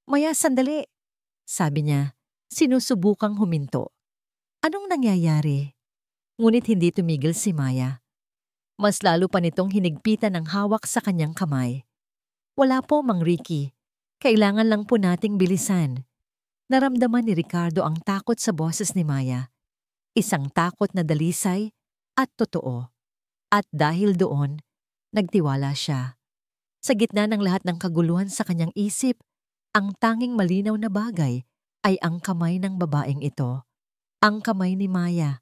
Maya, sandali. Sabi niya, sinusubukang huminto. Anong nangyayari? Ngunit hindi tumigil si Maya. Mas lalo pa nitong hinigpitan ng hawak sa kanyang kamay. Wala po, Mang Ricky. Kailangan lang po nating bilisan. Naramdaman ni Ricardo ang takot sa boses ni Maya. Isang takot na dalisay at totoo. At dahil doon, nagtiwala siya. Sa gitna ng lahat ng kaguluhan sa kanyang isip, ang tanging malinaw na bagay ay ang kamay ng babaeng ito. Ang kamay ni Maya.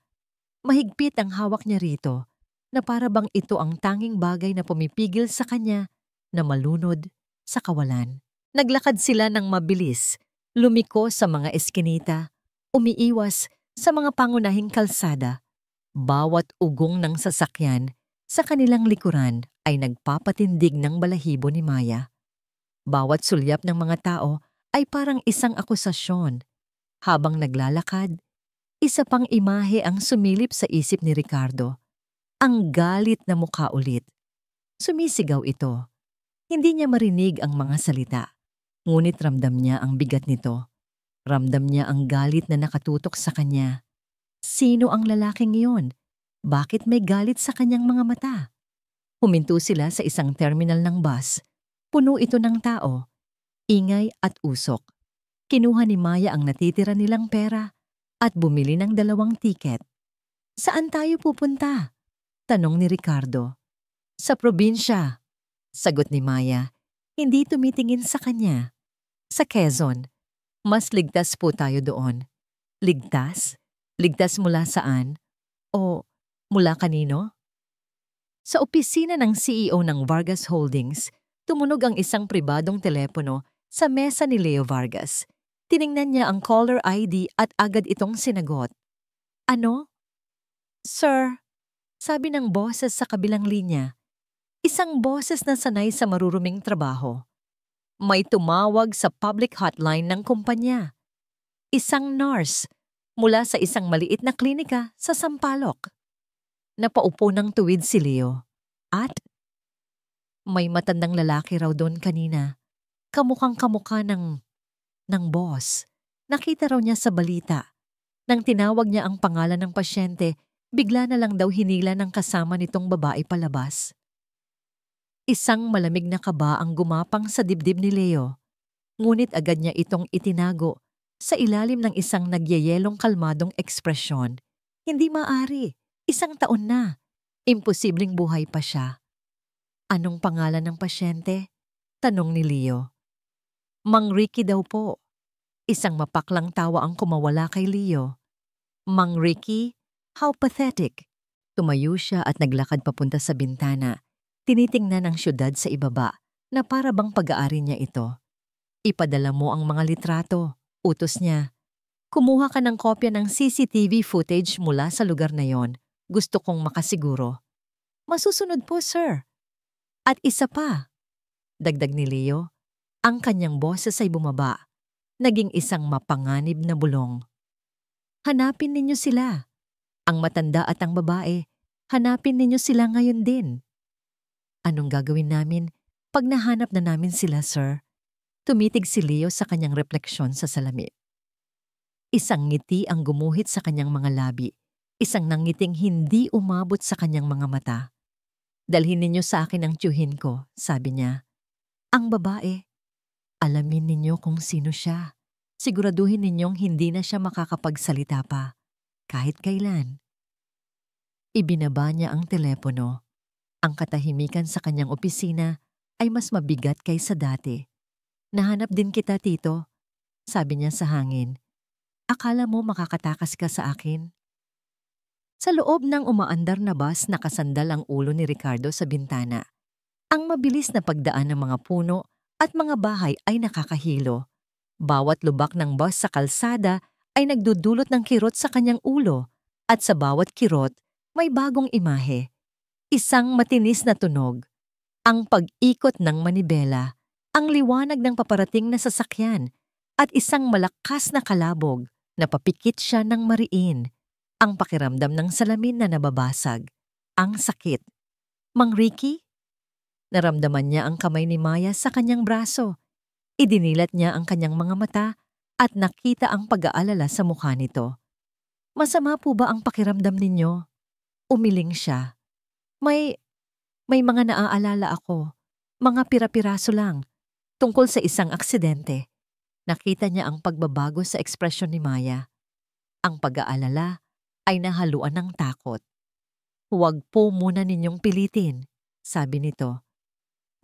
Mahigpit ang hawak niya rito, na para bang ito ang tanging bagay na pumipigil sa kanya na malunod sa kawalan. Naglakad sila ng mabilis, lumiko sa mga eskinita, umiiwas sa mga pangunahing kalsada. Bawat ugong ng sasakyan sa kanilang likuran ay nagpapatindig ng balahibo ni Maya. Bawat sulyap ng mga tao ay parang isang akusasyon. Habang naglalakad, isa pang imahe ang sumilip sa isip ni Ricardo. Ang galit na mukha ulit. Sumisigaw ito. Hindi niya marinig ang mga salita. Ngunit ramdam niya ang bigat nito. Ramdam niya ang galit na nakatutok sa kanya. Sino ang lalaking iyon? Bakit may galit sa kanyang mga mata? Huminto sila sa isang terminal ng bus. Puno ito ng tao. Ingay at usok. Kinuha ni Maya ang natitira nilang pera at bumili ng 2 tiket. Saan tayo pupunta? Tanong ni Ricardo. Sa probinsya, sagot ni Maya. Hindi tumitingin sa kanya. Sa Quezon. Mas ligtas po tayo doon. Ligtas? Ligtas mula saan? O mula kanino? Sa opisina ng CEO ng Vargas Holdings, tumunog ang isang pribadong telepono sa mesa ni Leo Vargas. Tiningnan niya ang caller ID at agad itong sinagot. Ano? Sir, sabi ng boses sa kabilang linya. Isang boses na sanay sa maruruming trabaho. May tumawag sa public hotline ng kumpanya. Isang nurse mula sa isang maliit na klinika sa Sampaloc. Napaupo ng tuwid si Leo. At may matandang lalaki raw doon kanina. Kamukhang kamukha ng boss. Nakita raw niya sa balita. Nang tinawag niya ang pangalan ng pasyente, bigla na lang daw hinila ng kasama nitong babae palabas. Isang malamig na kaba ang gumapang sa dibdib ni Leo. Ngunit agad niya itong itinago sa ilalim ng isang nagyayelong kalmadong ekspresyon. Hindi maari. 1 taon na. Imposibleng buhay pa siya. Anong pangalan ng pasyente? Tanong ni Leo. Mang Ricky daw po. Isang mapaklang tawa ang kumawala kay Leo. Mang Ricky? How pathetic. Tumayo siya at naglakad papunta sa bintana. Tinitingnan ang syudad sa ibaba na para bang pag-aari niya ito. Ipadala mo ang mga litrato, utos niya. Kumuha ka ng kopya ng CCTV footage mula sa lugar na yon. Gusto kong makasiguro. Masusunod po, sir. At isa pa, dagdag ni Leo, ang kanyang boses ay bumaba. Naging isang mapanganib na bulong. Hanapin ninyo sila. Ang matanda at ang babae, hanapin ninyo sila ngayon din. Anong gagawin namin pag nahanap na namin sila, sir? Tumitig si Leo sa kanyang refleksyon sa salamin. Isang ngiti ang gumuhit sa kanyang mga labi. Isang nangiting hindi umabot sa kanyang mga mata. Dalhin ninyo sa akin ang tiyuhin ko, sabi niya. Ang babae, alamin ninyo kung sino siya. Siguraduhin ninyong hindi na siya makakapagsalita pa, kahit kailan. Ibinaba niya ang telepono. Ang katahimikan sa kanyang opisina ay mas mabigat kaysa dati. Nahanap din kita, Tito, sabi niya sa hangin. Akala mo makakatakas ka sa akin? Sa loob ng umaandar na bus, nakasandal ang ulo ni Ricardo sa bintana. Ang mabilis na pagdaan ng mga puno at mga bahay ay nakakahilo. Bawat lubak ng bus sa kalsada ay nagdudulot ng kirot sa kanyang ulo at sa bawat kirot may bagong imahe. Isang matinis na tunog, ang pag-ikot ng manibela, ang liwanag ng paparating na sasakyan, at isang malakas na kalabog na papikit siya ng mariin. Ang pakiramdam ng salamin na nababasag. Ang sakit. Mang Ricky? Naramdaman niya ang kamay ni Maya sa kanyang braso. Idinilat niya ang kanyang mga mata at nakita ang pag-aalala sa mukha nito. Masama po ba ang pakiramdam ninyo? Umiling siya. May mga naaalala ako. Mga pira-piraso lang. Tungkol sa isang aksidente. Nakita niya ang pagbabago sa ekspresyon ni Maya. Ang pag-aalala ay nahaluan ng takot. Huwag po muna ninyong pilitin, sabi nito.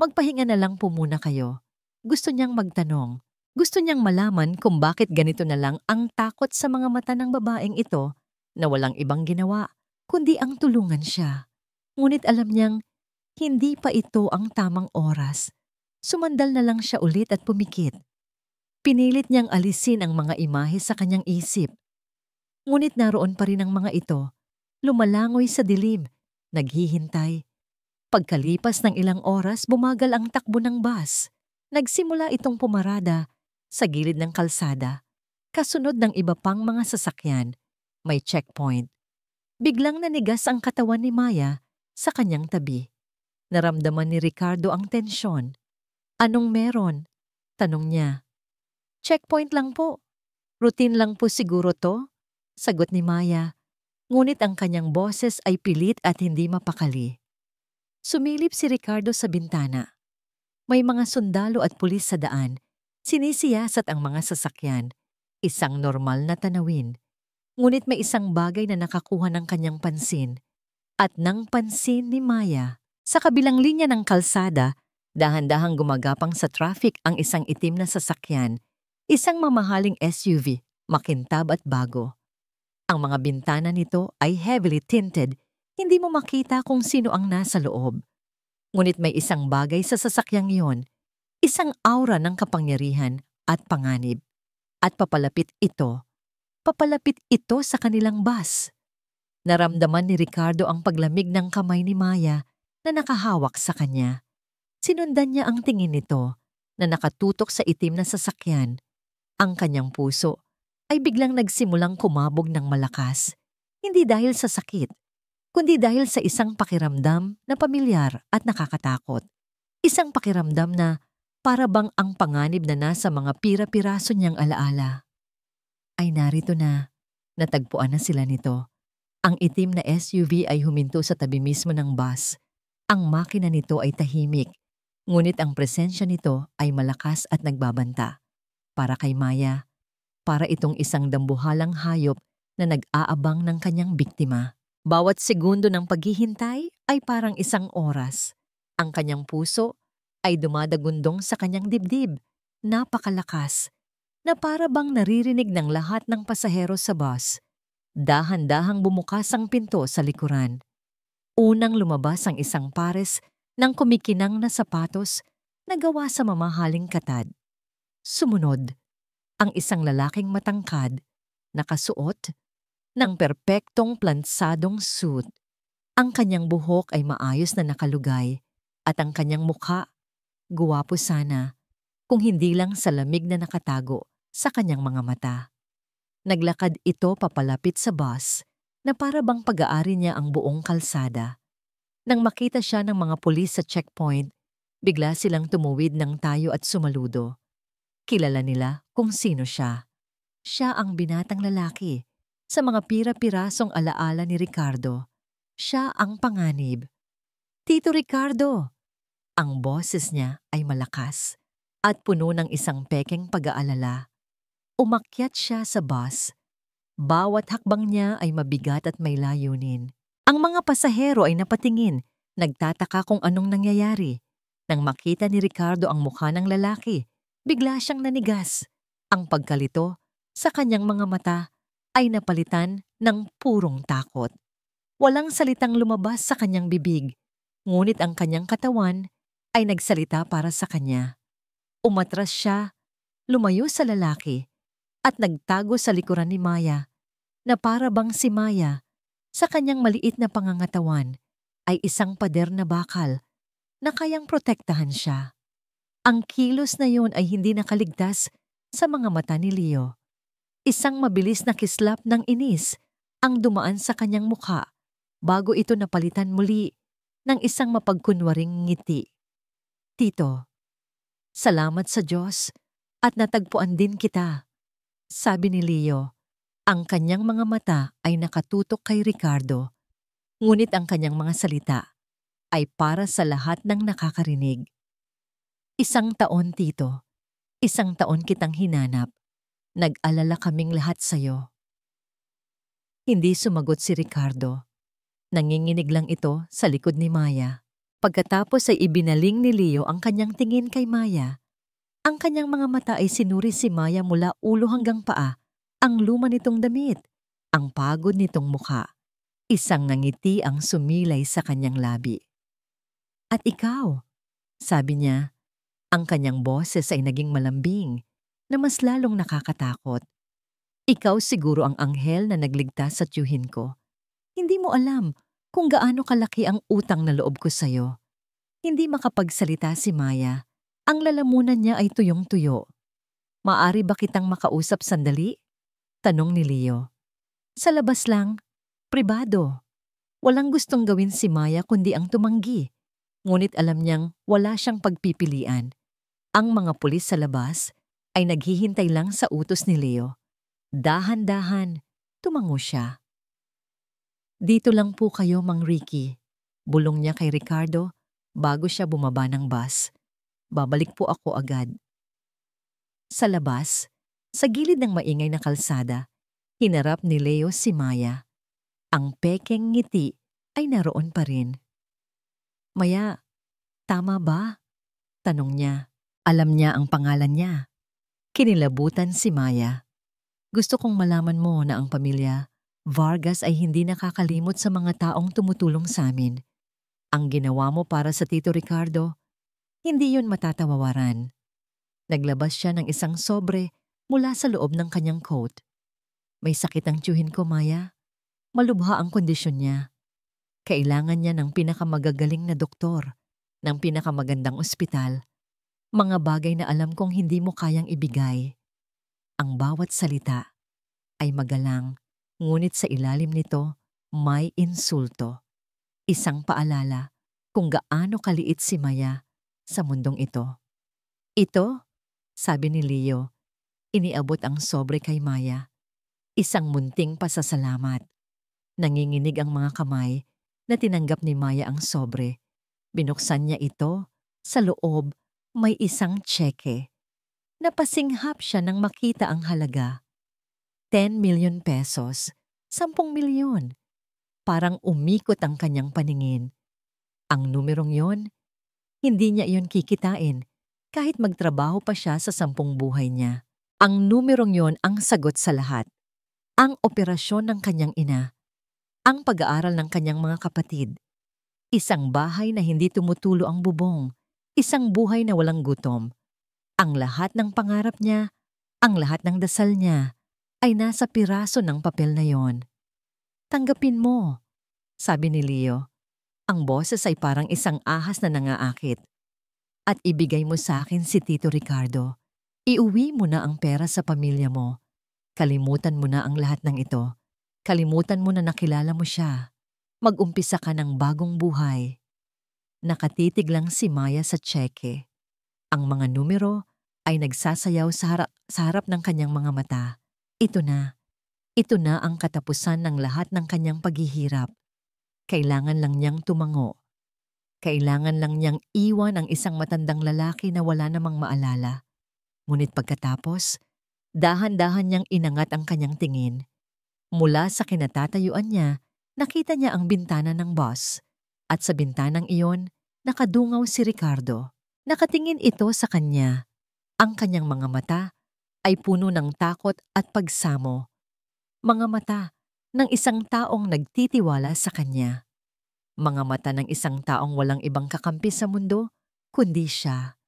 Magpahinga na lang po muna kayo. Gusto niyang magtanong. Gusto niyang malaman kung bakit ganito na lang ang takot sa mga mata ng babaeng ito na walang ibang ginawa, kundi ang tulungan siya. Ngunit alam niyang hindi pa ito ang tamang oras. Sumandal na lang siya ulit at pumikit. Pinilit niyang alisin ang mga imahe sa kanyang isip. Ngunit naroon pa rin ang mga ito, lumalangoy sa dilim, naghihintay. Pagkalipas ng ilang oras, bumagal ang takbo ng bus. Nagsimula itong pumarada sa gilid ng kalsada, kasunod ng iba pang mga sasakyan. May checkpoint. Biglang nanigas ang katawan ni Maya sa kanyang tabi. Naramdaman ni Ricardo ang tensyon. Anong meron? Tanong niya. Checkpoint lang po. Routine lang po siguro to, sagot ni Maya. Ngunit ang kanyang boses ay pilit at hindi mapakali. Sumilip si Ricardo sa bintana. May mga sundalo at pulis sa daan. Sinisiyasat ang mga sasakyan. Isang normal na tanawin. Ngunit may isang bagay na nakakuha ng kanyang pansin. At ng pansin ni Maya. Sa kabilang linya ng kalsada, dahan-dahang gumagapang sa traffic ang isang itim na sasakyan. Isang mamahaling SUV, makintab at bago. Ang mga bintana nito ay heavily tinted, hindi mo makita kung sino ang nasa loob. Ngunit may isang bagay sa sasakyang iyon, isang aura ng kapangyarihan at panganib. At papalapit ito sa kanilang bus. Naramdaman ni Ricardo ang paglamig ng kamay ni Maya na nakahawak sa kanya. Sinundan niya ang tingin nito na nakatutok sa itim na sasakyan. Ang kanyang puso ay biglang nagsimulang kumabog ng malakas, hindi dahil sa sakit, kundi dahil sa isang pakiramdam na pamilyar at nakakatakot. Isang pakiramdam na para bang ang panganib na nasa mga pira-piraso niyang alaala. Ay narito na, natagpuan na sila nito. Ang itim na SUV ay huminto sa tabi mismo ng bus. Ang makina nito ay tahimik, ngunit ang presensya nito ay malakas at nagbabanta. Para kay Maya, para itong isang dambuhalang hayop na nag-aabang ng kanyang biktima. Bawat segundo ng paghihintay ay parang isang oras. Ang kanyang puso ay dumadagundong sa kanyang dibdib, napakalakas, na para bang naririnig ng lahat ng pasahero sa bus. Dahan-dahang bumukas ang pinto sa likuran. Unang lumabas ang isang pares ng kumikinang na sapatos na gawa sa mamahaling katad. Sumunod, ang isang lalaking matangkad, nakasuot ng perpektong plansadong suit. Ang kanyang buhok ay maayos na nakalugay at ang kanyang mukha, guwapo sana, kung hindi lang sa lamig na nakatago sa kanyang mga mata. Naglakad ito papalapit sa bus na para bang pag-aari niya ang buong kalsada. Nang makita siya ng mga pulis sa checkpoint, bigla silang tumuwid ng tayo at sumaludo. Kilala nila kung sino siya. Siya ang binatang lalaki sa mga pira-pirasong alaala ni Ricardo. Siya ang panganib. Tito Ricardo! Ang boses niya ay malakas at puno ng isang pekeng pag-aalala. Umakyat siya sa bus. Bawat hakbang niya ay mabigat at may layunin. Ang mga pasahero ay napatingin, nagtataka kung anong nangyayari. Nang makita ni Ricardo ang mukha ng lalaki, bigla siyang nanigas. Ang pagkalito, Sa kanyang mga mata ay napalitan ng purong takot. Walang salitang lumabas sa kanyang bibig, ngunit ang kanyang katawan ay nagsalita para sa kanya. Umatras siya, lumayo sa lalaki, at nagtago sa likuran ni Maya na para bang si Maya sa kanyang maliit na pangangatawan ay isang pader na bakal na kayang protektahan siya. Ang kilos na yun ay hindi nakaligtas sa mga mata ni Leo. Isang mabilis na kislap ng inis ang dumaan sa kanyang mukha bago ito napalitan muli ng isang mapagkunwaring ngiti. Tito, salamat sa Diyos at natagpuan din kita, sabi ni Leo. Ang kanyang mga mata ay nakatutok kay Ricardo, ngunit ang kanyang mga salita ay para sa lahat ng nakakarinig. 1 taon, Tito. 1 taon kitang hinanap. Nag-alala kaming lahat sa'yo. Hindi sumagot si Ricardo. Nanginginig lang ito sa likod ni Maya. Pagkatapos ay ibinaling ni Leo ang kanyang tingin kay Maya. Ang kanyang mga mata ay sinuri si Maya mula ulo hanggang paa. Ang luma nitong damit, ang pagod nitong mukha. Isang ngiti ang sumilay sa kanyang labi. At ikaw, sabi niya, ang kanyang boses ay naging malambing na mas lalong nakakatakot. Ikaw siguro ang anghel na nagligtas sa tiyuhin ko. Hindi mo alam kung gaano kalaki ang utang na loob ko sa'yo. Hindi makapagsalita si Maya. Ang lalamunan niya ay tuyong-tuyo. Maari ba kitang makausap sandali? Tanong ni Leo. Sa labas lang, pribado. Walang gustong gawin si Maya kundi ang tumanggi. Ngunit alam niyang wala siyang pagpipilian. Ang mga pulis sa labas ay naghihintay lang sa utos ni Leo. Dahan-dahan, tumango siya. Dito lang po kayo, Mang Ricky. Bulong niya kay Ricardo bago siya bumaba ng bus. Babalik po ako agad. Sa labas, sa gilid ng maingay na kalsada, hinarap ni Leo si Maya. Ang pekeng ngiti ay naroon pa rin. Maya, tama ba? Tanong niya. Alam niya ang pangalan niya. Kinilabutan si Maya. Gusto kong malaman mo na ang pamilya Vargas ay hindi nakakalimot sa mga taong tumutulong sa amin. Ang ginawa mo para sa Tito Ricardo, hindi yun matatawaran. Naglabas siya ng isang sobre mula sa loob ng kanyang coat. May sakit ang tiyuhin ko, Maya. Malubha ang kondisyon niya. Kailangan niya ng pinakamagagaling na doktor, ng pinakamagandang ospital, mga bagay na alam kong hindi mo kayang ibigay. Ang bawat salita ay magalang, ngunit sa ilalim nito may insulto. Isang paalala kung gaano kaliit si Maya sa mundong ito. Ito, sabi ni Leo, iniabot ang sobre kay Maya. Isang munting pasasalamat. Nanginginig ang mga kamay na tinanggap ni Maya ang sobre. Binuksan niya ito, sa loob may isang tseke. Napasinghap siya nang makita ang halaga. 10 million pesos, 10 milyon. Parang umikot ang kanyang paningin. Ang numerong yon, hindi niya iyon kikitain kahit magtrabaho pa siya sa 10 buhay niya. Ang numerong yon ang sagot sa lahat. Ang operasyon ng kanyang ina, ang pag-aaral ng kanyang mga kapatid, isang bahay na hindi tumutulo ang bubong, isang buhay na walang gutom. Ang lahat ng pangarap niya, ang lahat ng dasal niya, ay nasa piraso ng papel na yon. Tanggapin mo, sabi ni Leo. Ang boses ay parang isang ahas na nangaakit. At ibigay mo sa akin si Tito Ricardo. Iuwi mo na ang pera sa pamilya mo. Kalimutan mo na ang lahat ng ito. Kalimutan mo na nakilala mo siya. Mag-umpisa ka ng bagong buhay. Nakatitig lang si Maya sa tseke. Ang mga numero ay nagsasayaw sa harap ng kanyang mga mata. Ito na ang katapusan ng lahat ng kanyang paghihirap. Kailangan lang niyang tumango. Kailangan lang niyang iwan ang isang matandang lalaki na wala namang maalala. Ngunit pagkatapos, dahan-dahan niyang inangat ang kanyang tingin. Mula sa kinatatayuan niya, nakita niya ang bintana ng bus. At sa bintanang iyon, nakadungaw si Ricardo. Nakatingin ito sa kanya. Ang kanyang mga mata ay puno ng takot at pagsamo. Mga mata ng isang taong nagtitiwala sa kanya. Mga mata ng isang taong walang ibang kakampi sa mundo, kundi siya.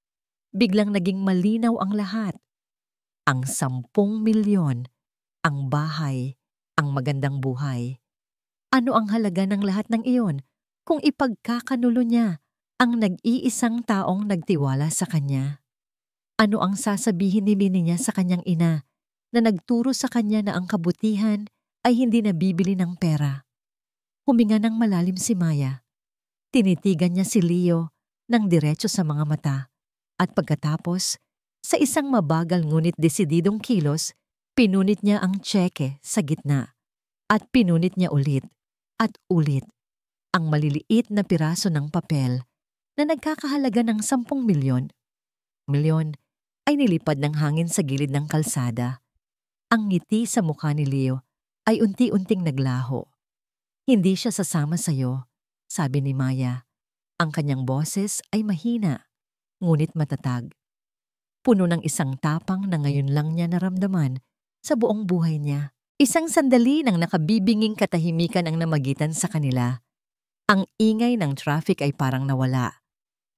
Biglang naging malinaw ang lahat. Ang 10 milyon, ang bahay, ang magandang buhay. Ano ang halaga ng lahat ng iyon kung ipagkakanulo niya ang nag-iisang taong nagtiwala sa kanya? Ano ang sasabihin ni Bini niya sa kanyang ina na nagturo sa kanya na ang kabutihan ay hindi nabibili ng pera? Huminga ng malalim si Maya. Tinitigan niya si Leo ng diretso sa mga mata at pagkatapos, sa isang mabagal ngunit desididong kilos, pinunit niya ang tseke sa gitna at pinunit niya ulit at ulit ang maliliit na piraso ng papel na nagkakahalaga ng 10 milyon. Milyon ay nilipad ng hangin sa gilid ng kalsada. Ang ngiti sa mukha ni Leo ay unti-unting naglaho. Hindi siya sasama sa'yo, sabi ni Maya. Ang kanyang boses ay mahina, ngunit matatag. Puno ng isang tapang na ngayon lang niya naramdaman sa buong buhay niya. Isang sandali nang nakabibinging katahimikan ang namagitan sa kanila. Ang ingay ng traffic ay parang nawala.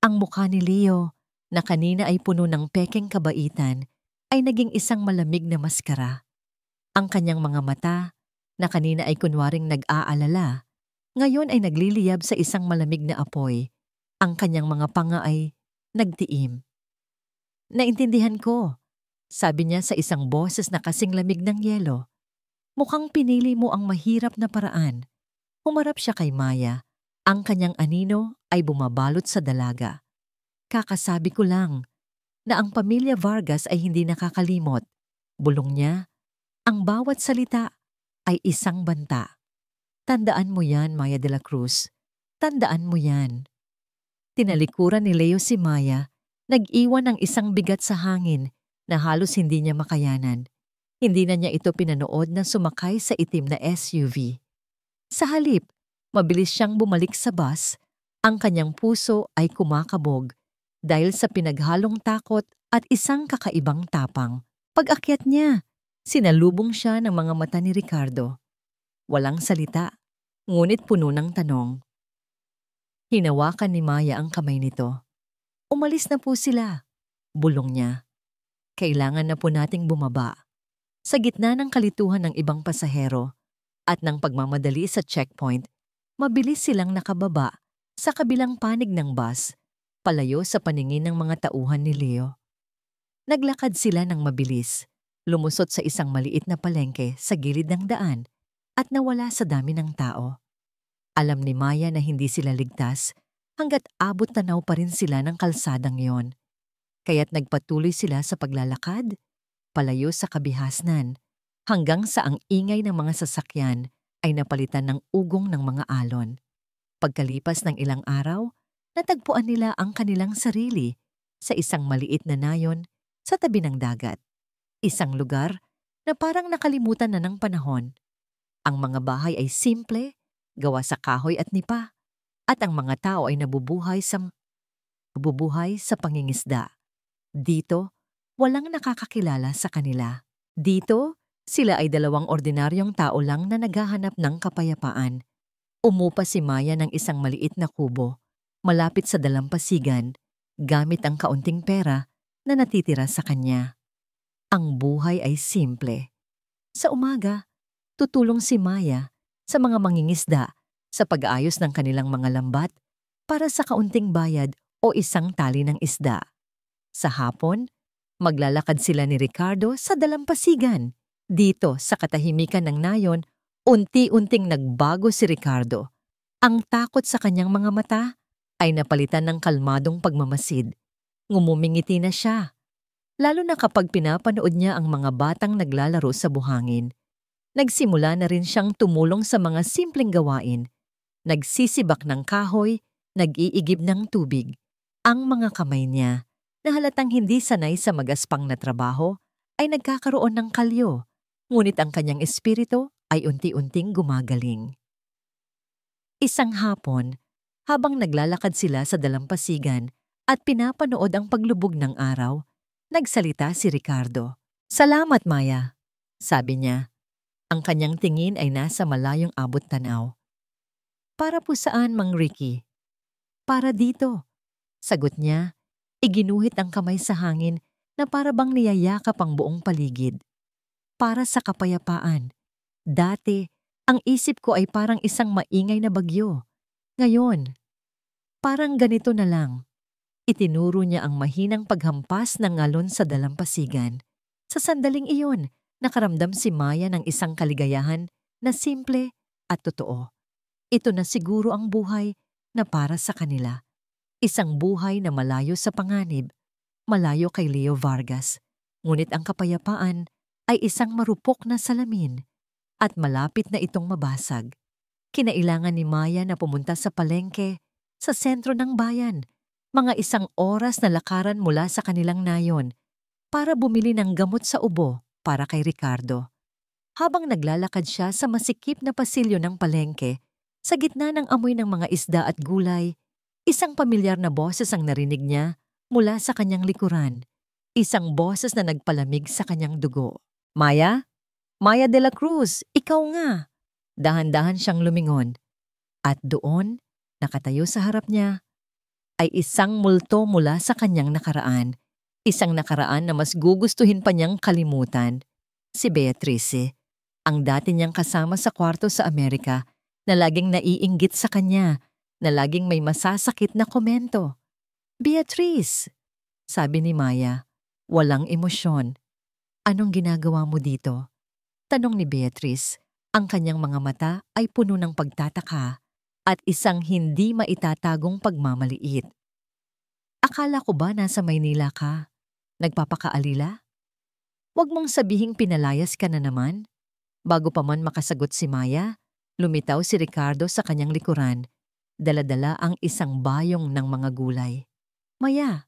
Ang mukha ni Leo, na kanina ay puno ng pekeng kabaitan, ay naging isang malamig na maskara. Ang kanyang mga mata, na kanina ay kunwaring nag-aalala, ngayon ay nagliliyab sa isang malamig na apoy. Ang kanyang mga panga ay nagtiim. Naintindihan ko, sabi niya sa isang boses na kasing lamig ng yelo. Mukhang pinili mo ang mahirap na paraan. Humarap siya kay Maya. Ang kanyang anino ay bumabalot sa dalaga. Kakasabi ko lang na ang pamilya Vargas ay hindi nakakalimot. Bulong niya, ang bawat salita ay isang banta. Tandaan mo yan, Maya de la Cruz. Tandaan mo yan. Tinalikuran ni Leo si Maya, nag-iwan ng isang bigat sa hangin na halos hindi niya makayanan. Hindi na niya ito pinanood na sumakay sa itim na SUV. Sa halip, mabilis siyang bumalik sa bus. Ang kanyang puso ay kumakabog dahil sa pinaghalong takot at isang kakaibang tapang. Pag-akyat niya, sinalubong siya ng mga mata ni Ricardo. Walang salita, ngunit puno ng tanong. Hinawakan ni Maya ang kamay nito. Umalis na po sila, bulong niya. Kailangan na po nating bumaba. Sa gitna ng kalituhan ng ibang pasahero at ng pagmamadali sa checkpoint, mabilis silang nakababa sa kabilang panig ng bus, palayo sa paningin ng mga tauhan ni Leo. Naglakad sila ng mabilis, lumusot sa isang maliit na palengke sa gilid ng daan at nawala sa dami ng tao. Alam ni Maya na hindi sila ligtas hanggat abot tanaw pa rin sila ng kalsadang yon. Kaya't nagpatuloy sila sa paglalakad, palayo sa kabihasnan, hanggang sa ang ingay ng mga sasakyan ay napalitan ng ugong ng mga alon. Pagkalipas ng ilang araw, natagpuan nila ang kanilang sarili sa isang maliit na nayon sa tabi ng dagat. Isang lugar na parang nakalimutan na ng panahon. Ang mga bahay ay simple, gawa sa kahoy at nipa, at ang mga tao ay nabubuhay sa pangingisda. Dito, walang nakakakilala sa kanila. Dito, sila ay dalawang ordinaryong tao lang na naghahanap ng kapayapaan. Umupa si Maya ng isang maliit na kubo, malapit sa dalampasigan, gamit ang kaunting pera na natitira sa kanya. Ang buhay ay simple. Sa umaga, tutulong si Maya sa mga mangingisda sa pag-aayos ng kanilang mga lambat para sa kaunting bayad o isang tali ng isda. Sa hapon, maglalakad sila ni Ricardo sa dalampasigan. Dito sa katahimikan ng nayon, unti-unting nagbago si Ricardo. Ang takot sa kanyang mga mata ay napalitan ng kalmadong pagmamasid. Ngumumingiti na siya, lalo na kapag pinapanood niya ang mga batang naglalaro sa buhangin. Nagsimula na rin siyang tumulong sa mga simpleng gawain. Nagsisibak ng kahoy, nag-iigib ng tubig. Ang mga kamay niya, na halatang hindi sanay sa magaspang na trabaho, ay nagkakaroon ng kalyo, ngunit ang kanyang espiritu ay unti-unting gumagaling. Isang hapon, habang naglalakad sila sa dalampasigan at pinapanood ang paglubog ng araw, nagsalita si Ricardo. Salamat, Maya, sabi niya. Ang kanyang tingin ay nasa malayong abot tanaw. Para po saan, Mang Ricky? Para dito, sagot niya. Iginuhit ang kamay sa hangin na para bang niyayakap ang buong paligid. Para sa kapayapaan. Dati, ang isip ko ay parang isang maingay na bagyo. Ngayon, parang ganito na lang. Itinuro niya ang mahinang paghampas ng ngalon sa dalampasigan. Sa sandaling iyon, nakaramdam si Maya ng isang kaligayahan na simple at totoo. Ito na siguro ang buhay na para sa kanila. Isang buhay na malayo sa panganib, malayo kay Leo Vargas. Ngunit ang kapayapaan ay isang marupok na salamin at malapit na itong mabasag. Kinailangan ni Maya na pumunta sa palengke, sa sentro ng bayan, mga 1 oras na lakaran mula sa kanilang nayon, para bumili ng gamot sa ubo para kay Ricardo. Habang naglalakad siya sa masikip na pasilyo ng palengke, sa gitna ng amoy ng mga isda at gulay, isang pamilyar na boses ang narinig niya mula sa kanyang likuran. Isang boses na nagpalamig sa kanyang dugo. Maya? Maya de la Cruz, ikaw nga! Dahan-dahan siyang lumingon. At doon, nakatayo sa harap niya, ay isang multo mula sa kanyang nakaraan. Isang nakaraan na mas gugustuhin pa niyang kalimutan. Si Beatrice, ang dati niyang kasama sa kwarto sa Amerika, na laging naiinggit sa kanya, na laging may masasakit na komento. Beatrice, sabi ni Maya, walang emosyon. Anong ginagawa mo dito? Tanong ni Beatrice. Ang kanyang mga mata ay puno ng pagtataka at isang hindi maitatagong pagmamaliit. Akala ko ba nasa Maynila ka? Nagpapakaalila? Huwag mong sabihing pinalayas ka na naman. Bago pa man makasagot si Maya, lumitaw si Ricardo sa kanyang likuran. Dala-dala ang isang bayong ng mga gulay. Maya,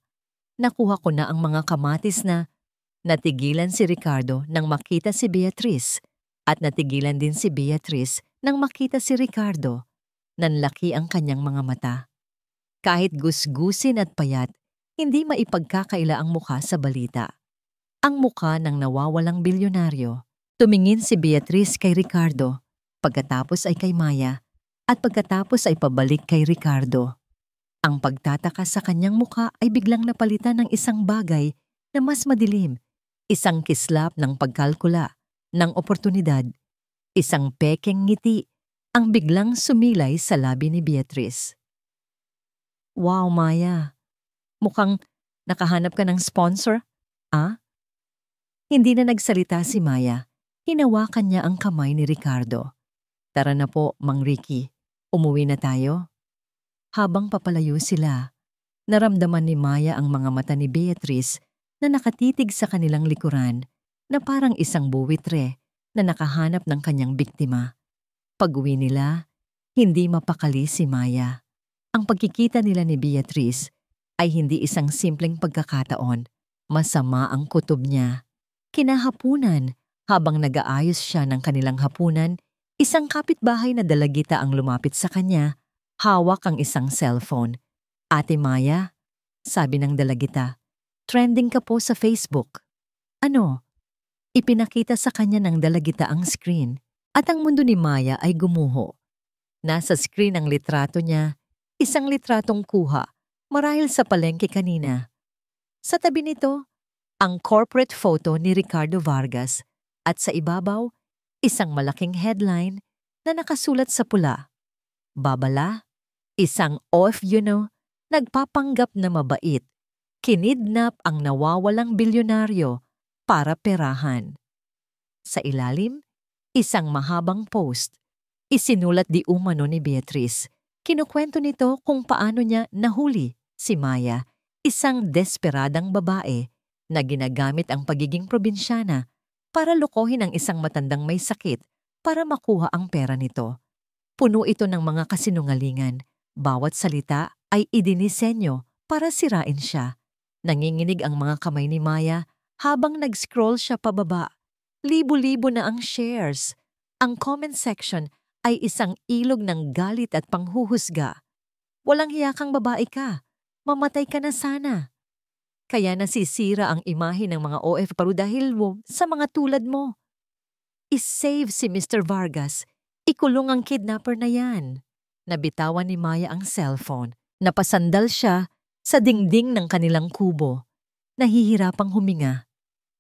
nakuha ko na ang mga kamatis na. Natigilan si Ricardo nang makita si Beatrice at natigilan din si Beatrice nang makita si Ricardo. Nanlaki ang kanyang mga mata. Kahit gusgusin at payat, hindi maipagkakaila ang mukha sa balita. Ang mukha ng nawawalang bilyonaryo. Tumingin si Beatrice kay Ricardo, pagkatapos ay kay Maya, at pagkatapos ay pabalik kay Ricardo. Ang pagtataka sa kanyang mukha ay biglang napalitan ng isang bagay na mas madilim, isang kislap ng pagkalkula, ng oportunidad, isang pekeng ngiti ang biglang sumilay sa labi ni Beatrice. Wow, Maya, mukhang nakahanap ka ng sponsor, ah? Hindi na nagsalita si Maya. Hinawakan niya ang kamay ni Ricardo. Tara na po, Mang Ricky. Umuwi na tayo. Habang papalayo sila, naramdaman ni Maya ang mga mata ni Beatrice na nakatitig sa kanilang likuran na parang isang buwitre na nakahanap ng kanyang biktima. Pag-uwi nila, hindi mapakali si Maya. Ang pagkikita nila ni Beatrice ay hindi isang simpleng pagkakataon. Masama ang kutob niya. Kinahapunan, habang nag-aayos siya ng kanilang hapunan, isang kapitbahay na dalagita ang lumapit sa kanya, hawak ang isang cellphone. Ate Maya, sabi ng dalagita, trending ka po sa Facebook. Ano? Ipinakita sa kanya ng dalagita ang screen at ang mundo ni Maya ay gumuho. Nasa screen ang litrato niya, isang litratong kuha, marahil sa palengke kanina. Sa tabi nito, ang corporate photo ni Ricardo Vargas at sa ibabaw, isang malaking headline na nakasulat sa pula. Babala, isang nagpapanggap na mabait. Kinidnap ang nawawalang bilyonaryo para perahan. Sa ilalim, isang mahabang post. Isinulat di umano ni Beatrice. Kinukwento nito kung paano niya nahuli si Maya, isang desperadang babae na ginagamit ang pagiging probinsyana para lokohin ang isang matandang may sakit para makuha ang pera nito. Puno ito ng mga kasinungalingan. Bawat salita ay idinisenyo para sirain siya. Nanginginig ang mga kamay ni Maya habang nag-scroll siya pababa. Libo-libo na ang shares. Ang comment section ay isang ilog ng galit at panghuhusga. Walang hiya kang babae ka. Mamatay ka na sana. Kaya nasisira ang imahe ng mga OFW dahil sa mga tulad mo. I-save si Mr. Vargas. Ikulong ang kidnapper na yan. Nabitawan ni Maya ang cellphone. Napasandal siya sa dingding ng kanilang kubo. Nahihirapang huminga.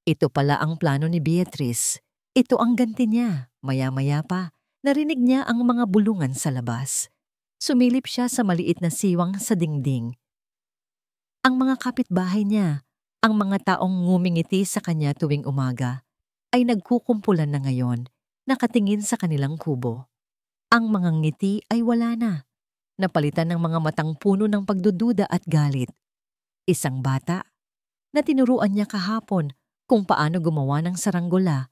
Ito pala ang plano ni Beatrice. Ito ang ganti niya. Maya-maya pa, narinig niya ang mga bulungan sa labas. Sumilip siya sa maliit na siwang sa dingding. Ang mga kapitbahay niya, ang mga taong ngumingiti sa kanya tuwing umaga, ay nagkukumpulan na ngayon, nakatingin sa kanilang kubo. Ang mga ngiti ay wala na, napalitan ng mga matang puno ng pagdududa at galit. Isang bata na tinuruan niya kahapon kung paano gumawa ng saranggola,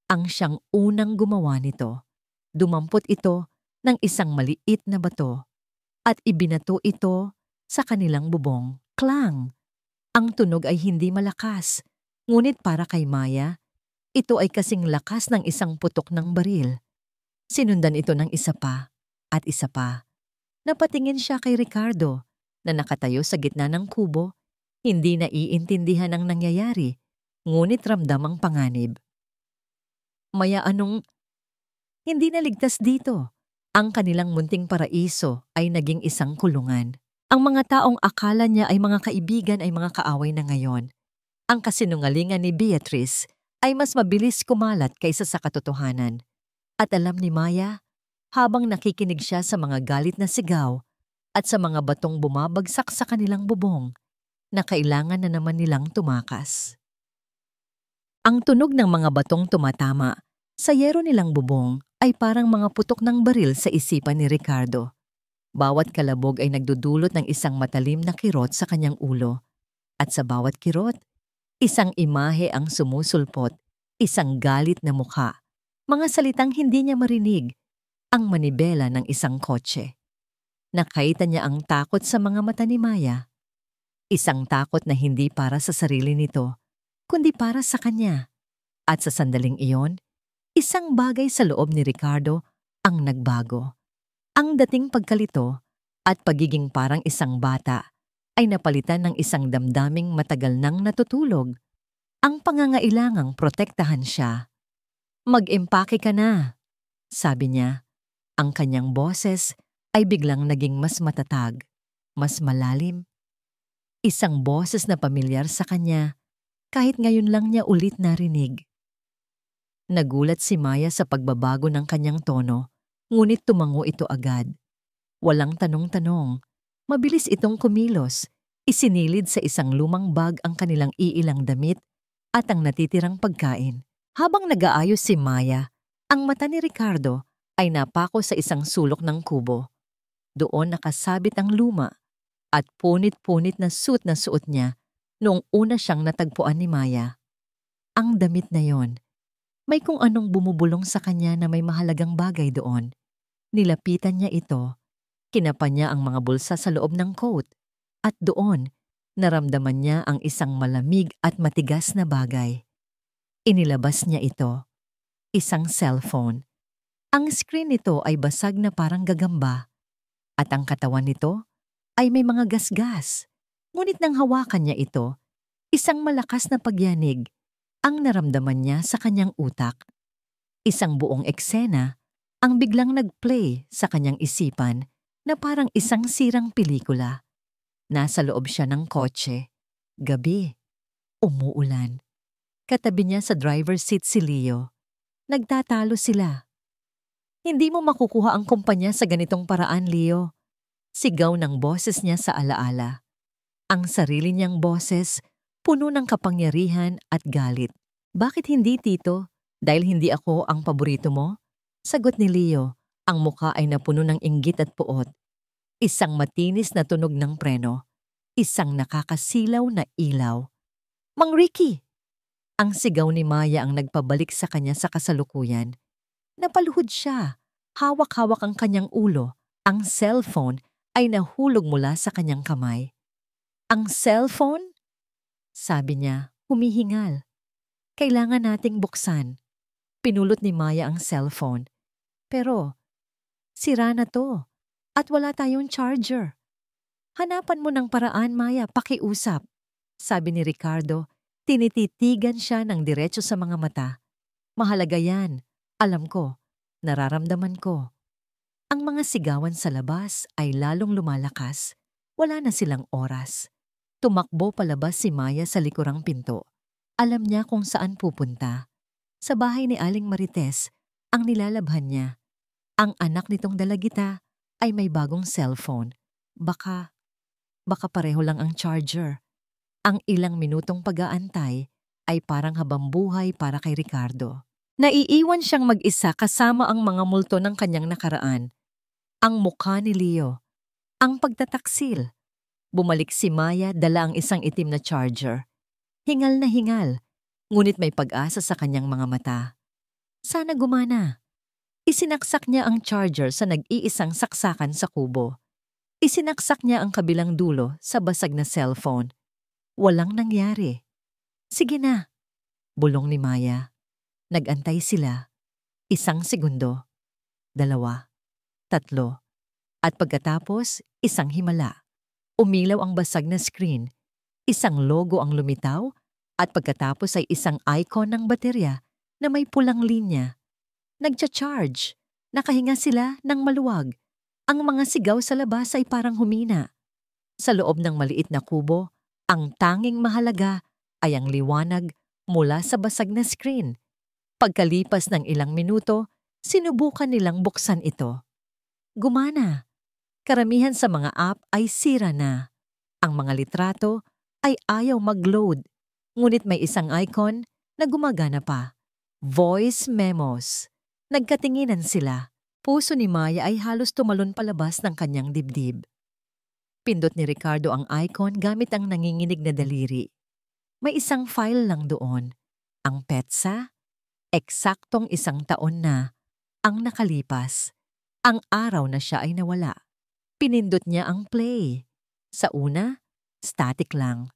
ang siyang unang gumawa nito. Dumampot ito ng isang maliit na bato at ibinato ito sa kanilang bubong. Klang! Ang tunog ay hindi malakas, ngunit para kay Maya, ito ay kasing lakas ng isang putok ng baril. Sinundan ito ng isa pa at isa pa. Napatingin siya kay Ricardo na nakatayo sa gitna ng kubo, hindi naiintindihan ang nangyayari, ngunit ramdam ang panganib. Maya hindi naligtas dito. Ang kanilang munting paraiso ay naging isang kulungan. Ang mga taong akala niya ay mga kaibigan ay mga kaaway na ngayon. Ang kasinungalingan ni Beatrice ay mas mabilis kumalat kaysa sa katotohanan. At alam ni Maya, habang nakikinig siya sa mga galit na sigaw at sa mga batong bumabagsak sa kanilang bubong, na kailangan na naman nilang tumakas. Ang tunog ng mga batong tumatama sa yero nilang bubong ay parang mga putok ng baril sa isipan ni Ricardo. Bawat kalabog ay nagdudulot ng isang matalim na kirot sa kanyang ulo. At sa bawat kirot, isang imahe ang sumusulpot, isang galit na mukha, mga salitang hindi niya marinig, ang manibela ng isang kotse. Nakita niya ang takot sa mga mata ni Maya. Isang takot na hindi para sa sarili nito, kundi para sa kanya. At sa sandaling iyon, isang bagay sa loob ni Ricardo ang nagbago. Ang dating pagkalito at pagiging parang isang bata ay napalitan ng isang damdaming matagal nang natutulog. Ang pangangailangang protektahan siya. Mag-empake ka na, sabi niya. Ang kanyang boses ay biglang naging mas matatag, mas malalim. Isang boses na pamilyar sa kanya kahit ngayon lang niya ulit narinig. Nagulat si Maya sa pagbabago ng kanyang tono, ngunit tumango ito agad. Walang tanong-tanong. Mabilis itong kumilos. Isinilid sa isang lumang bag ang kanilang iilang damit at ang natitirang pagkain. Habang nag-aayos si Maya, ang mata ni Ricardo ay napako sa isang sulok ng kubo. Doon nakasabit ang luma at punit-punit na suit na suot niya noong una siyang natagpuan ni Maya. Ang damit na yon, may kung anong bumubulong sa kanya na may mahalagang bagay doon. Nilapitan niya ito, kinapa niya ang mga bulsa sa loob ng coat, at doon, naramdaman niya ang isang malamig at matigas na bagay. Inilabas niya ito, isang cellphone. Ang screen nito ay basag na parang gagamba, at ang katawan nito ay may mga gasgas. Ngunit nang hawakan niya ito, isang malakas na pagyanig ang naramdaman niya sa kanyang utak. Isang buong eksena ang biglang nag-play sa kanyang isipan na parang isang sirang pelikula. Nasa loob siya ng kotse. Gabi. Umuulan. Katabi niya sa driver's seat si Leo. Nagtatalo sila. Hindi mo makukuha ang kumpanya sa ganitong paraan, Leo. Sigaw ng boses niya sa alaala. Ang sarili niyang boses, puno ng kapangyarihan at galit. Bakit hindi, Tito? Dahil hindi ako ang paborito mo? Sagot ni Leo. Ang mukha ay napuno ng inggit at puot. Isang matinis na tunog ng preno. Isang nakakasilaw na ilaw. Mang Ricky! Ang sigaw ni Maya ang nagpabalik sa kanya sa kasalukuyan. Napaluhod siya. Hawak-hawak ang kanyang ulo. Ang cellphone ay nahulog mula sa kanyang kamay. Ang cellphone? Sabi niya, humihingal. Kailangan nating buksan. Pinulot ni Maya ang cellphone. Pero, sira na to. At wala tayong charger. Hanapan mo ng paraan, Maya, pakiusap. Sabi ni Ricardo, tinititigan siya ng diretso sa mga mata. Mahalaga yan. Alam ko. Nararamdaman ko. Ang mga sigawan sa labas ay lalong lumalakas. Wala na silang oras. Tumakbo palabas si Maya sa likurang pinto. Alam niya kung saan pupunta. Sa bahay ni Aling Marites, ang nilalabhan niya. Ang anak nitong dalagita ay may bagong cellphone. Baka pareho lang ang charger. Ang ilang minutong pag-aantay ay parang habambuhay para kay Ricardo. Naiiwan siyang mag-isa kasama ang mga multo ng kanyang nakaraan. Ang mukha ni Leo. Ang pagtataksil. Bumalik si Maya, dala ang isang itim na charger. Hingal na hingal, ngunit may pag-asa sa kanyang mga mata. Sana gumana. Isinaksak niya ang charger sa nag-iisang saksakan sa kubo. Isinaksak niya ang kabilang dulo sa basag na cellphone. Walang nangyari. Sige na, bulong ni Maya. Nagantay sila. 1 segundo, 2, 3, at pagkatapos 1 himala. Umilaw ang basag na screen. 1 logo ang lumitaw at pagkatapos ay 1 icon ng baterya na may pulang linya. Nagcha-charge. Nakahinga sila ng maluwag. Ang mga sigaw sa labas ay parang humina. Sa loob ng maliit na kubo, ang tanging mahalaga ay ang liwanag mula sa basag na screen. Pagkalipas ng ilang minuto, sinubukan nilang buksan ito. Gumana. Karamihan sa mga app ay sira na. Ang mga litrato ay ayaw mag-load, ngunit may isang icon na gumagana pa. Voice memos. Nagkatinginan sila. Puso ni Maya ay halos tumalon palabas ng kanyang dibdib. Pindot ni Ricardo ang icon gamit ang nanginginig na daliri. May isang file lang doon. Ang petsa, eksaktong 1 taon na ang nakalipas. Ang araw na siya ay nawala. Pinindot niya ang play. Sa una, static lang.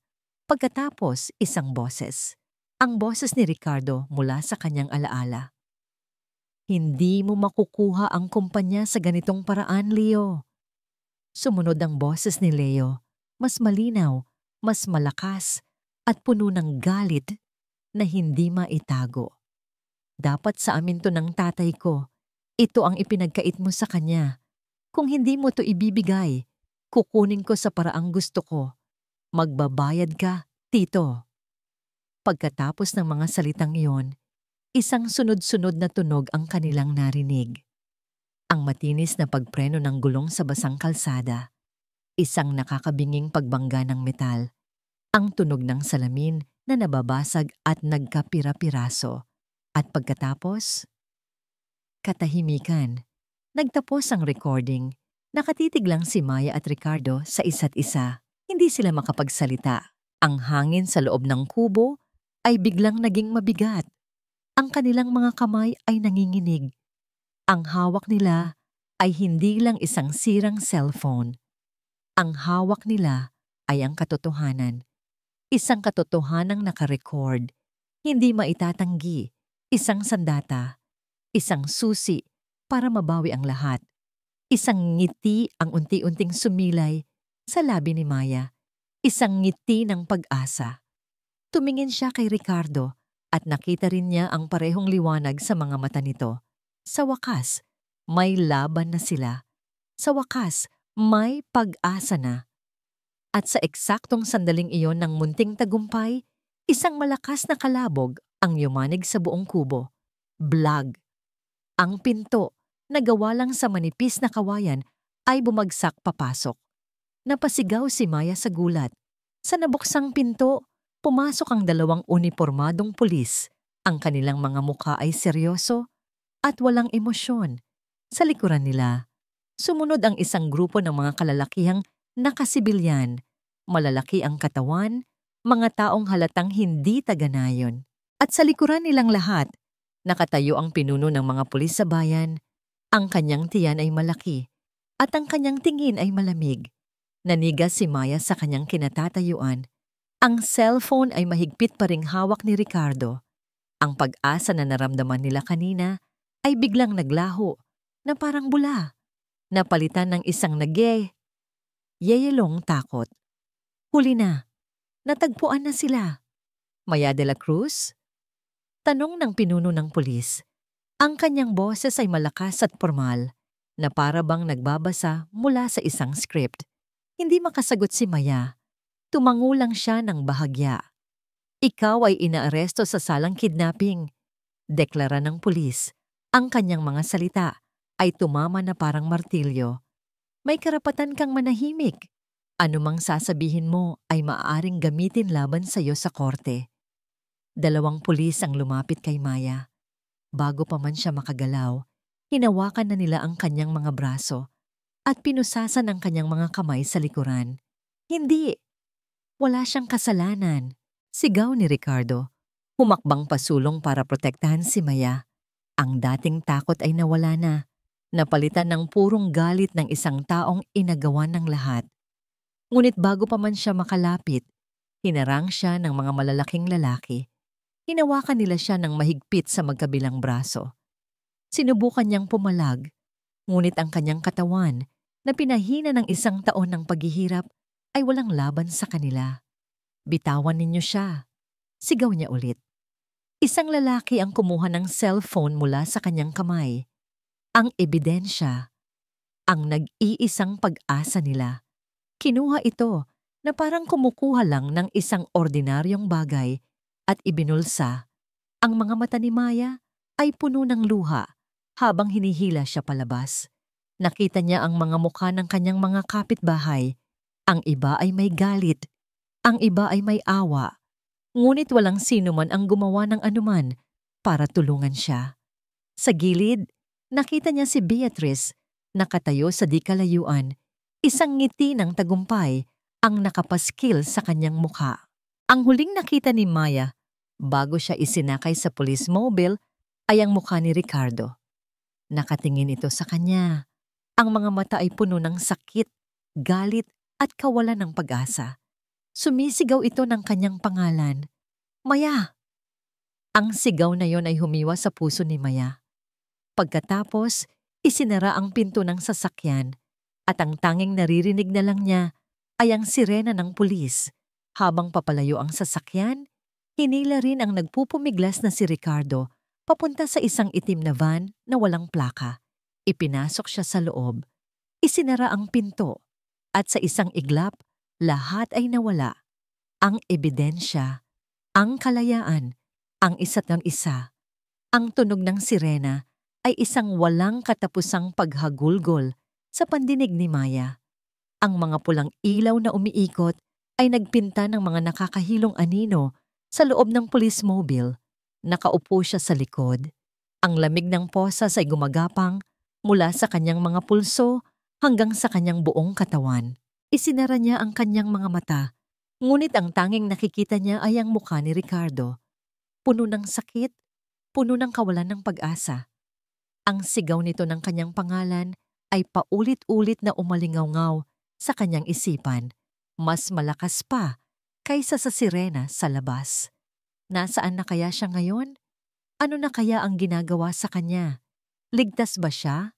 Pagkatapos, 1 boses. Ang boses ni Ricardo mula sa kanyang alaala. Hindi mo makukuha ang kumpanya sa ganitong paraan, Leo. Sumunod ang boses ni Leo, mas malinaw, mas malakas, at puno ng galit na hindi maitago. Dapat sa amin to ng tatay ko. Ito ang ipinagkait mo sa kanya. Kung hindi mo to ibibigay, kukunin ko sa paraang gusto ko. Magbabayad ka, tito. Pagkatapos ng mga salitang iyon, 1 sunod-sunod na tunog ang kanilang narinig. Ang matinis na pagpreno ng gulong sa basang kalsada. 1 nakakabinging pagbangga ng metal. Ang tunog ng salamin na nababasag at nagkapira-piraso. At pagkatapos, katahimikan. Nagtapos ang recording. Nakatitig lang si Maya at Ricardo sa isa't isa. Hindi sila makapagsalita. Ang hangin sa loob ng kubo ay biglang naging mabigat. Ang kanilang mga kamay ay nanginginig. Ang hawak nila ay hindi lang isang sirang cellphone. Ang hawak nila ay ang katotohanan. Isang katotohanang nakarecord. Hindi maitatanggi. 1 sandata. 1 susi para mabawi ang lahat. 1 ngiti ang unti-unting sumilay sa labi ni Maya. 1 ngiti ng pag-asa. Tumingin siya kay Ricardo at nakita rin niya ang parehong liwanag sa mga mata nito. Sa wakas, may laban na sila. Sa wakas, may pag-asa na. At sa eksaktong sandaling iyon ng munting tagumpay, 1 malakas na kalabog ang yumanig sa buong kubo. Blag. Ang pinto, na gawa lang sa manipis na kawayan, ay bumagsak papasok. Napasigaw si Maya sa gulat. Sa nabuksang pinto, pumasok ang 2 unipormadong pulis. Ang kanilang mga mukha ay seryoso at walang emosyon. Sa likuran nila, sumunod ang isang grupo ng mga kalalakihang nakasibilyan. Malalaki ang katawan, mga taong halatang hindi taga-nayon. At sa likuran nilang lahat, nakatayo ang pinuno ng mga pulis sa bayan. Ang kanyang tiyan ay malaki at ang kanyang tingin ay malamig. Nanigas si Maya sa kanyang kinatatayuan. Ang cellphone ay mahigpit pa ring hawak ni Ricardo. Ang pag-asa na naramdaman nila kanina ay biglang naglaho na parang bula. Napalitan ng isang yeyelong takot. Huli na. Natagpuan na sila. Maya de la Cruz? Tanong ng pinuno ng pulis. Ang kanyang boses ay malakas at formal, na para bang nagbabasa mula sa isang script. Hindi makasagot si Maya. Tumango lang siya ng bahagya. Ikaw ay inaaresto sa salang kidnapping. Deklara ng pulis. Ang kanyang mga salita ay tumama na parang martilyo. May karapatan kang manahimik. Anumang sasabihin mo ay maaaring gamitin laban sa iyo sa korte. Dalawang pulis ang lumapit kay Maya. Bago pa man siya makagalaw, hinawakan na nila ang kanyang mga braso at pinusasan ang kanyang mga kamay sa likuran. Hindi! Wala siyang kasalanan. Sigaw ni Ricardo. Humakbang pasulong para protektahan si Maya. Ang dating takot ay nawala na. Napalitan ng purong galit ng isang taong inagawan ng lahat. Ngunit bago pa man siya makalapit, hinarang siya ng mga malalaking lalaki. Hinawakan nila siya ng mahigpit sa magkabilang braso. Sinubukan niyang pumalag, ngunit ang kanyang katawan na pinahina ng 1 taon ng paghihirap ay walang laban sa kanila. Bitawan ninyo siya. Sigaw niya ulit. Isang lalaki ang kumuha ng cellphone mula sa kanyang kamay. Ang ebidensya, ang nag-iisang pag-asa nila. Kinuha ito na parang kumukuha lang ng isang ordinaryong bagay at ibinulsa. Ang mga mata ni Maya ay puno ng luha habang hinihila siya palabas. Nakita niya ang mga mukha ng kanyang mga kapitbahay. Ang iba ay may galit, ang iba ay may awa. Ngunit walang sino man ang gumawa ng anuman para tulungan siya. Sa gilid, nakita niya si Beatrice, nakatayo sa di kalayuan. Isang ngiti ng tagumpay ang nakapaskil sa kanyang mukha. Ang huling nakita ni Maya, bago siya isinakay sa police mobile, ay ang mukha ni Ricardo. Nakatingin ito sa kanya. Ang mga mata ay puno ng sakit, galit at kawalan ng pag-asa. Sumisigaw ito ng kanyang pangalan. Maya! Ang sigaw na yon ay humiwa sa puso ni Maya. Pagkatapos, isinara ang pinto ng sasakyan at ang tanging naririnig na lang niya ay ang sirena ng pulis. Habang papalayo ang sasakyan, hinila rin ang nagpupumiglas na si Ricardo papunta sa isang itim na van na walang plaka. Ipinasok siya sa loob. Isinara ang pinto at sa isang iglap, lahat ay nawala. Ang ebidensya, ang kalayaan, ang isa't ng isa. Ang tunog ng sirena ay isang walang katapusang paghagulgol sa pandinig ni Maya. Ang mga pulang ilaw na umiikot ay nagpinta ng mga nakakahilong anino sa loob ng police mobile. Nakaupo siya sa likod. Ang lamig ng posas ay gumagapang mula sa kanyang mga pulso hanggang sa kanyang buong katawan. Isinara niya ang kanyang mga mata, ngunit ang tanging nakikita niya ay ang mukha ni Ricardo. Puno ng sakit, puno ng kawalan ng pag-asa. Ang sigaw nito ng kanyang pangalan ay paulit-ulit na umalingaw-ngaw sa kanyang isipan. Mas malakas pa kaysa sa sirena sa labas. Nasaan na kaya siya ngayon? Ano na kaya ang ginagawa sa kanya? Ligtas ba siya?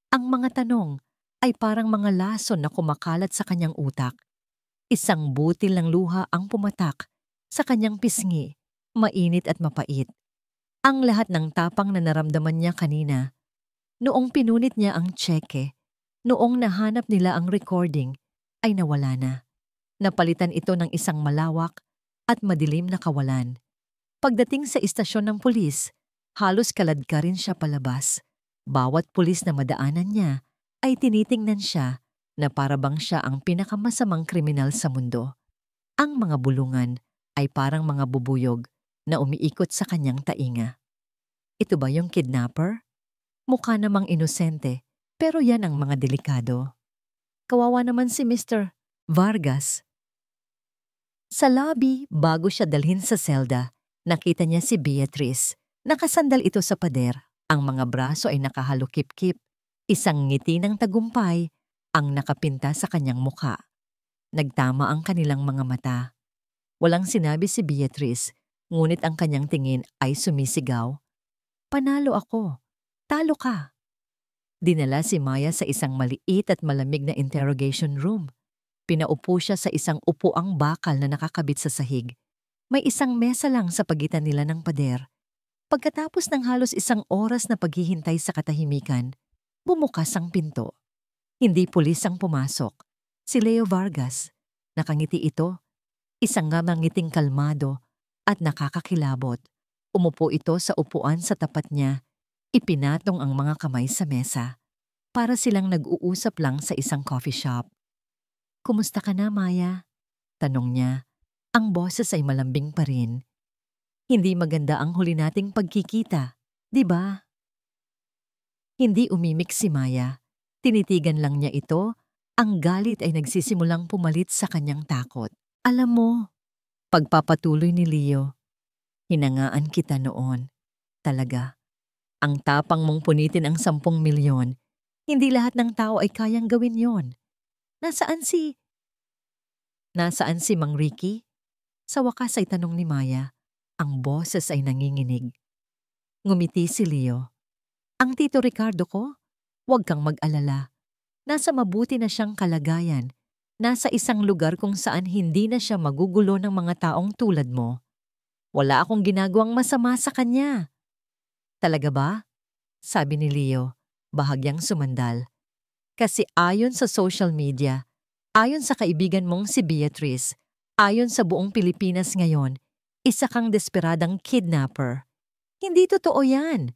Ang mga tanong ay parang mga lason na kumakalat sa kanyang utak. Isang butil ng luha ang pumatak sa kanyang pisngi, mainit at mapait. Ang lahat ng tapang na naramdaman niya kanina. Noong pinunit niya ang tseke, noong nahanap nila ang recording, ay nawala na. Napalitan ito ng isang malawak at madilim na kawalan. Pagdating sa istasyon ng pulis, halos kaladkarin siya palabas. Bawat pulis na madaanan niya ay tinitingnan siya na para bang siya ang pinakamasamang kriminal sa mundo. Ang mga bulungan ay parang mga bubuyog na umiikot sa kanyang tainga. Ito ba yung kidnapper? Mukha namang inosente, pero yan ang mga delikado. Kawawa naman si Mr. Vargas. Sa lobby, bago siya dalhin sa selda, nakita niya si Beatrice. Nakasandal ito sa pader. Ang mga braso ay nakahalukip-kip. Isang ngiti ng tagumpay ang nakapinta sa kanyang mukha. Nagtama ang kanilang mga mata. Walang sinabi si Beatrice, ngunit ang kanyang tingin ay sumisigaw. Panalo ako. Talo ka. Dinala si Maya sa isang maliit at malamig na interrogation room. Pinaupo siya sa isang upuang bakal na nakakabit sa sahig. May isang mesa lang sa pagitan nila ng pader. Pagkatapos ng halos 1 oras na paghihintay sa katahimikan, bumukas ang pinto. Hindi pulis ang pumasok. Si Leo Vargas. Nakangiti ito. Isang ngiting kalmado at nakakakilabot. Umupo ito sa upuan sa tapat niya. Ipinatong ang mga kamay sa mesa. Para silang nag-uusap lang sa isang coffee shop. "Kumusta ka na, Maya?" tanong niya. Ang boses ay malambing pa rin. "Hindi maganda ang huli nating pagkikita, di ba?" Hindi umimik si Maya. Tinitigan lang niya ito. Ang galit ay nagsisimulang pumalit sa kanyang takot. "Alam mo," pagpapatuloy ni Leo, "hinangaan kita noon. Talaga. Ang tapang mong punitin ang 10 milyon. Hindi lahat ng tao ay kayang gawin yon. Nasaan si... Nasaan si Mang Ricky?" Sa wakas ay tanong ni Maya. Ang boses ay nanginginig. Ngumiti si Leo. "Ang Tito Ricardo ko? Huwag kang mag-alala. Nasa mabuti na siyang kalagayan. Nasa isang lugar kung saan hindi na siya magugulo ng mga taong tulad mo. Wala akong ginagawang masama sa kanya." "Talaga ba?" sabi ni Leo, bahagyang sumandal. "Kasi ayon sa social media, ayon sa kaibigan mong si Beatrice, ayon sa buong Pilipinas ngayon, isa kang desperadang kidnapper. Hindi totoo yan.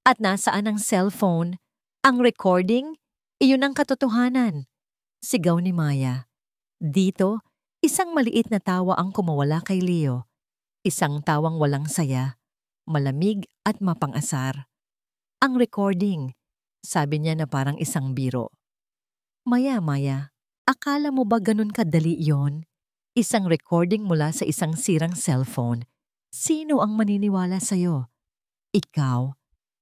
At nasaan ang cellphone? Ang recording? Iyon ang katotohanan." Sigaw ni Maya. Dito, isang maliit na tawa ang kumawala kay Leo. Isang tawang walang saya, malamig at mapang-asar. "Ang recording," sabi niya na parang isang biro. Maya, akala mo ba ganun kadali yon? Isang recording mula sa isang sirang cellphone. Sino ang maniniwala sa'yo? Ikaw?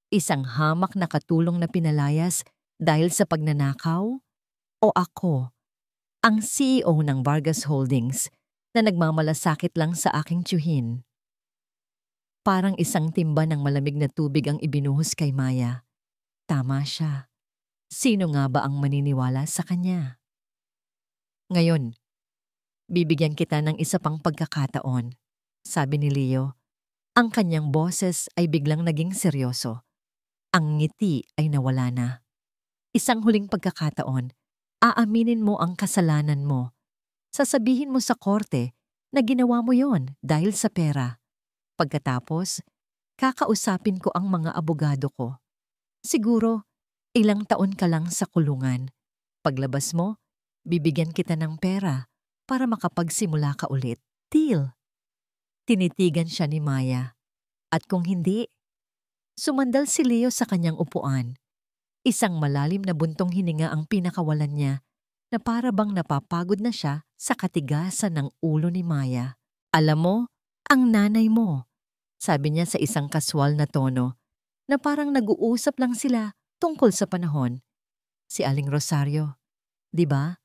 Isang hamak na katulong na pinalayas dahil sa pagnanakaw? O ako? Ang CEO ng Vargas Holdings na nagmamalasakit lang sa aking tiyuhin. Parang isang timba ng malamig na tubig ang ibinuhos kay Maya. Tama siya. Sino nga ba ang maniniwala sa kanya? "Ngayon, bibigyan kita ng isa pang pagkakataon," sabi ni Leo. Ang kanyang boses ay biglang naging seryoso. Ang ngiti ay nawala na. "Isang huling pagkakataon. Aaminin mo ang kasalanan mo. Sasabihin mo sa korte na ginawa mo yon dahil sa pera. Pagkatapos, kakausapin ko ang mga abogado ko. Siguro, ilang taon ka lang sa kulungan. Paglabas mo, bibigyan kita ng pera para makapagsimula ka ulit. Deal?" Tinitigan siya ni Maya. At kung hindi, sumandal si Leo sa kanyang upuan. Isang malalim na buntong hininga ang pinakawalan niya na para bang napapagod na siya sa katigasan ng ulo ni Maya. "Alam mo, ang nanay mo," sabi niya sa isang kaswal na tono na parang nag-uusap lang sila tungkol sa panahon. "Si Aling Rosario, di ba?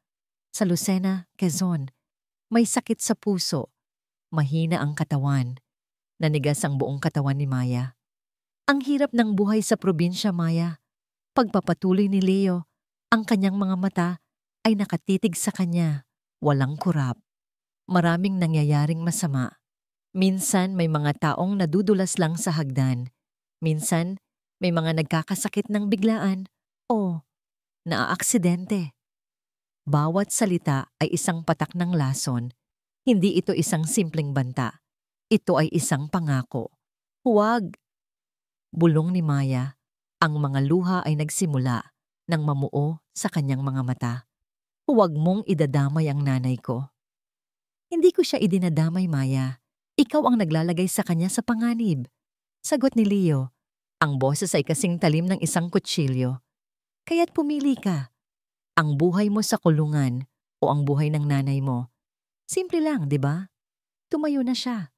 Sa Lucena, Quezon. May sakit sa puso. Mahina ang katawan." Nanigas ang buong katawan ni Maya. Ang hirap ng buhay sa probinsya, Maya. Pagpapatuloy ni Leo, ang kanyang mga mata ay nakatitig sa kanya, walang kurap. Maraming nangyayaring masama. Minsan may mga taong nadudulas lang sa hagdan. Minsan may mga nagkakasakit ng biglaan o naaaksidente. Bawat salita ay isang patak ng lason. Hindi ito isang simpleng banta. Ito ay isang pangako. "Huwag!" Bulong ni Maya. Ang mga luha ay nagsimula nang mamuo sa kanyang mga mata. "Huwag mong idadamay ang nanay ko." "Hindi ko siya idinadamay, Maya. Ikaw ang naglalagay sa kanya sa panganib." Sagot ni Leo. Ang boses ay kasing talim ng isang kutsilyo. "Kaya't pumili ka. Ang buhay mo sa kulungan o ang buhay ng nanay mo. Simple lang, di ba?" Tumayo na siya.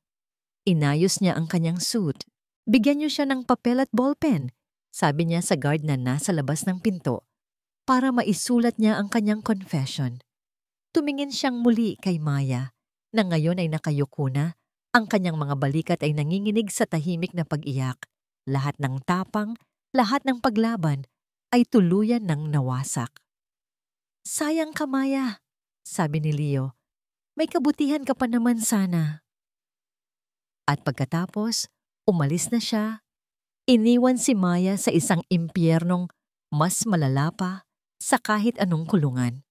Inayos niya ang kanyang suit. "Bigyan niyo siya ng papel at ballpen," sabi niya sa guard na nasa labas ng pinto, para maisulat niya ang kanyang confession. Tumingin siyang muli kay Maya, na ngayon ay nakayuko na. Ang kanyang mga balikat ay nanginginig sa tahimik na pag-iyak. Lahat ng tapang, lahat ng paglaban ay tuluyan ng nawasak. "Sayang ka, Maya. sabi ni Leo. May kabutihan ka pa naman sana. At pagkatapos, umalis na siya. Iniwan si Maya sa isang impyernong mas malala pa sa kahit anong kulungan.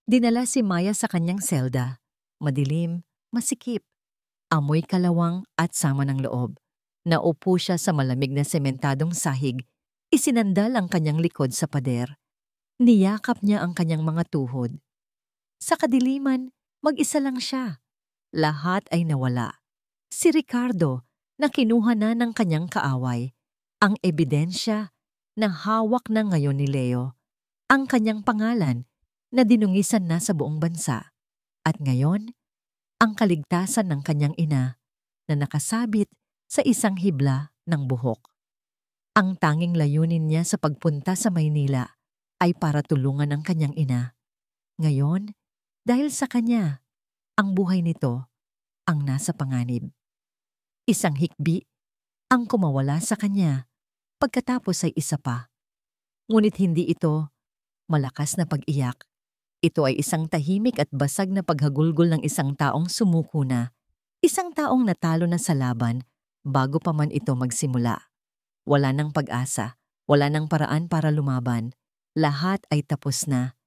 Dinala si Maya sa kanyang selda. Madilim, masikip, amoy kalawang at sama ng loob. Naupo siya sa malamig na sementadong sahig. Isinandal ang kanyang likod sa pader. Niyakap niya ang kanyang mga tuhod. Sa kadiliman, mag-isa lang siya. Lahat ay nawala. Si Ricardo na kinuha na ng kanyang kaaway. Ang ebidensya na hawak na ngayon ni Leo. Ang kanyang pangalan na dinungisan na sa buong bansa. At ngayon, ang kaligtasan ng kanyang ina na nakasabit sa isang hibla ng buhok. Ang tanging layunin niya sa pagpunta sa Maynila ay para tulungan ang kanyang ina. Ngayon, dahil sa kanya, ang buhay nito ang nasa panganib. Isang hikbi ang kumawala sa kanya, pagkatapos ay isa pa. Ngunit hindi ito malakas na pag-iyak. Ito ay isang tahimik at basag na paghagulgol ng isang taong sumuko na, isang taong natalo na sa laban bago pa man ito magsimula. Wala nang pag-asa, wala nang paraan para lumaban. Lahat ay tapos na.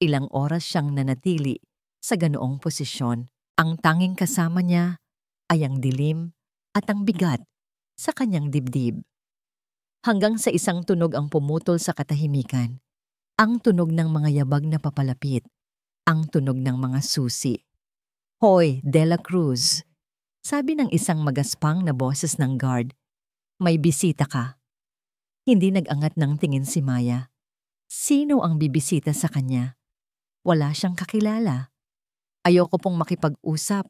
Ilang oras siyang nanatili sa ganoong posisyon. Ang tanging kasama niya ay ang dilim at ang bigat sa kanyang dibdib. Hanggang sa isang tunog ang pumutol sa katahimikan. Ang tunog ng mga yabag na papalapit. Ang tunog ng mga susi. "Hoy, De La Cruz," sabi ng isang magaspang na boses ng guard. "May bisita ka." Hindi nag-angat ng tingin si Maya. Sino ang bibisita sa kanya? Wala siyang kakilala. "Ayoko pong makipag-usap,"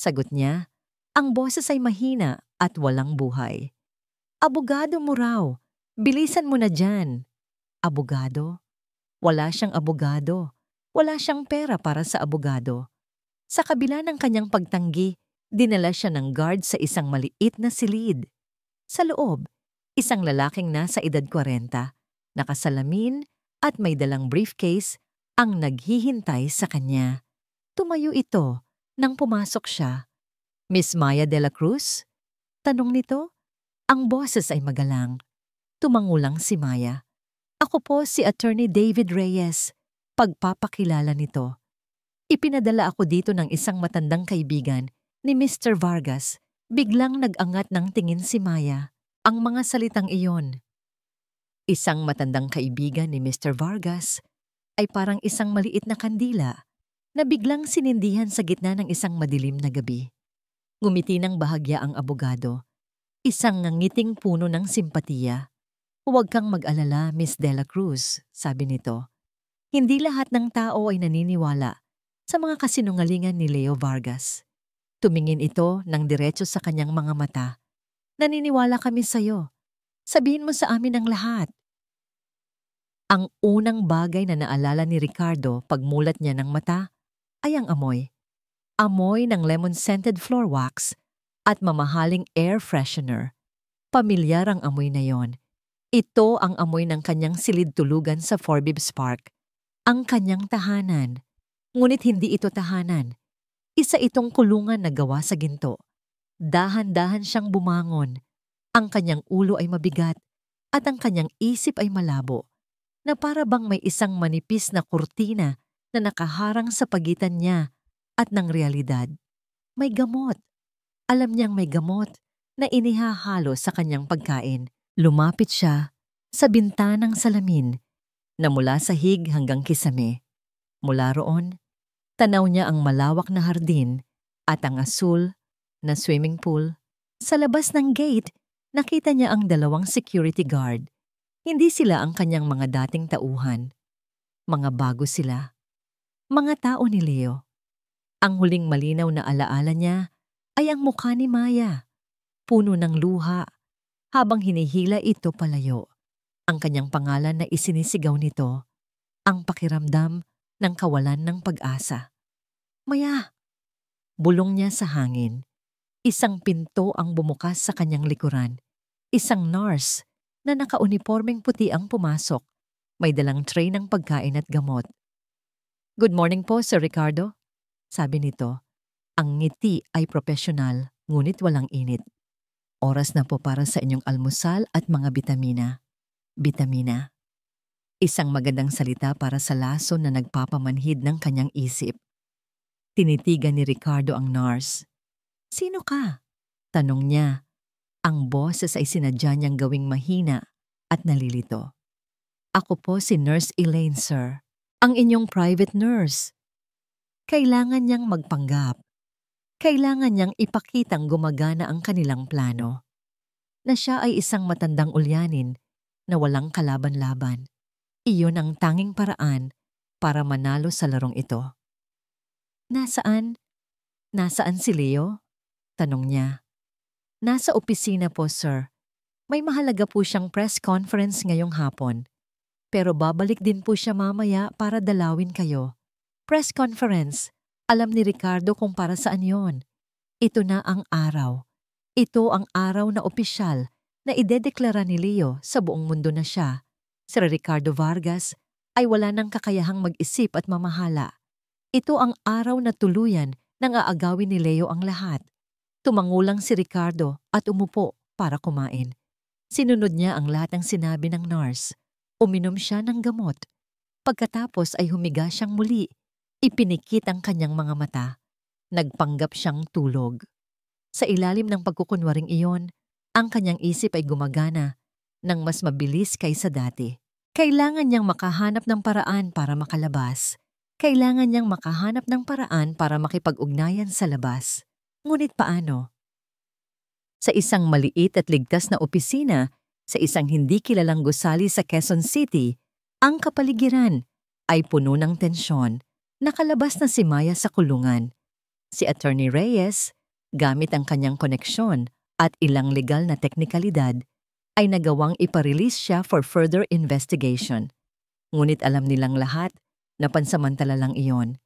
sagot niya. Ang boses ay mahina at walang buhay. "Abogado mo raw. Bilisan mo na dyan." Abogado? Wala siyang abogado. Wala siyang pera para sa abogado. Sa kabila ng kanyang pagtanggi, dinala siya ng guard sa isang maliit na silid. Sa loob, isang lalaking nasa edad 40, nakasalamin at may dalang briefcase ang naghihintay sa kanya. Tumayo ito nang pumasok siya. "Miss Maya de la Cruz?" Tanong nito. Ang boses ay magalang. Tumangulang si Maya. "Ako po si Attorney David Reyes." Pagpapakilala nito. "Ipinadala ako dito ng isang matandang kaibigan ni Mr. Vargas." Biglang nag-angat ng tingin si Maya. Ang mga salitang iyon. Isang matandang kaibigan ni Mr. Vargas ay parang isang maliit na kandila na biglang sinindihan sa gitna ng isang madilim na gabi. Ngumiti ng bahagya ang abogado. Isang ngangiting puno ng simpatiya. "Huwag kang mag-alala, Miss De La Cruz," sabi nito. "Hindi lahat ng tao ay naniniwala sa mga kasinungalingan ni Leo Vargas." Tumingin ito ng diretso sa kanyang mga mata. "Naniniwala kami sa'yo. Sabihin mo sa amin ang lahat." Ang unang bagay na naalala ni Ricardo pagmulat niya ng mata ay ang amoy. Amoy ng lemon-scented floor wax at mamahaling air freshener. Pamilyar ang amoy na yon. Ito ang amoy ng kanyang silid-tulugan sa Forbibs Park. Ang kanyang tahanan. Ngunit hindi ito tahanan. Isa itong kulungan na gawa sa ginto. Dahan-dahan siyang bumangon. Ang kanyang ulo ay mabigat at ang kanyang isip ay malabo, na para bang may isang manipis na kurtina na nakaharang sa pagitan niya at ng realidad. May gamot. Alam niyang may gamot na inihahalo sa kanyang pagkain. Lumapit siya sa bintanang salamin na mula sahig hanggang kisame. Mula roon, tanaw niya ang malawak na hardin at ang asul na swimming pool. Sa labas ng gate, nakita niya ang 2 security guard. Hindi sila ang kanyang mga dating tauhan. Mga bago sila. Mga tao ni Leo. Ang huling malinaw na alaala niya ay ang mukha ni Maya. Puno ng luha habang hinihila ito palayo. Ang kanyang pangalan na isinisigaw nito, ang pakiramdam ng kawalan ng pag-asa. "Maya!" Bulong niya sa hangin. Isang pinto ang bumukas sa kanyang likuran. Isang nurse na nakaunipormeng puti ang pumasok. May dalang tray ng pagkain at gamot. Good morning po, Sir Ricardo. Sabi nito, ang ngiti ay profesional, ngunit walang init. Oras na po para sa inyong almusal at mga bitamina. Bitamina. Isang magandang salita para sa lason na nagpapamanhid ng kanyang isip. Tinitigan ni Ricardo ang nurse. Sino ka? Tanong niya. Ang boses ay sinadya niyang gawing mahina at nalilito. Ako po si Nurse Elaine, sir. Ang inyong private nurse. Kailangan niyang magpanggap. Kailangan niyang ipakitang gumagana ang kanilang plano. Na siya ay isang matandang ulyanin na walang kalaban-laban. Iyon ang tanging paraan para manalo sa larong ito. Nasaan? Nasaan si Leo? Tanong niya. Nasa opisina po, sir. May mahalaga po siyang press conference ngayong hapon. Pero babalik din po siya mamaya para dalawin kayo. Press conference. Alam ni Ricardo kung para saan yon. Ito na ang araw. Ito ang araw na opisyal na idedeklara ni Leo sa buong mundo na siya, Sir Ricardo Vargas, ay wala nang kakayahang mag-isip at mamahala. Ito ang araw na tuluyan nang aagawin ni Leo ang lahat. Tumangulang si Ricardo at umupo para kumain. Sinunod niya ang lahat ng sinabi ng nurse. Uminom siya ng gamot. Pagkatapos ay humiga siyang muli. Ipinikit ang kanyang mga mata. Nagpanggap siyang tulog. Sa ilalim ng pagkukunwaring iyon, ang kanyang isip ay gumagana ng mas mabilis kaysa dati. Kailangan niyang makahanap ng paraan para makalabas. Kailangan niyang makahanap ng paraan para makipag-ugnayan sa labas. Ngunit paano? Sa isang maliit at ligtas na opisina, sa isang hindi kilalang gusali sa Quezon City, ang kapaligiran ay puno ng tensyon. Nakalabas na si Maya sa kulungan. Si Attorney Reyes, gamit ang kanyang koneksyon at ilang legal na teknikalidad, ay nagawang iparelease siya for further investigation. Ngunit alam nilang lahat na pansamantala lang iyon.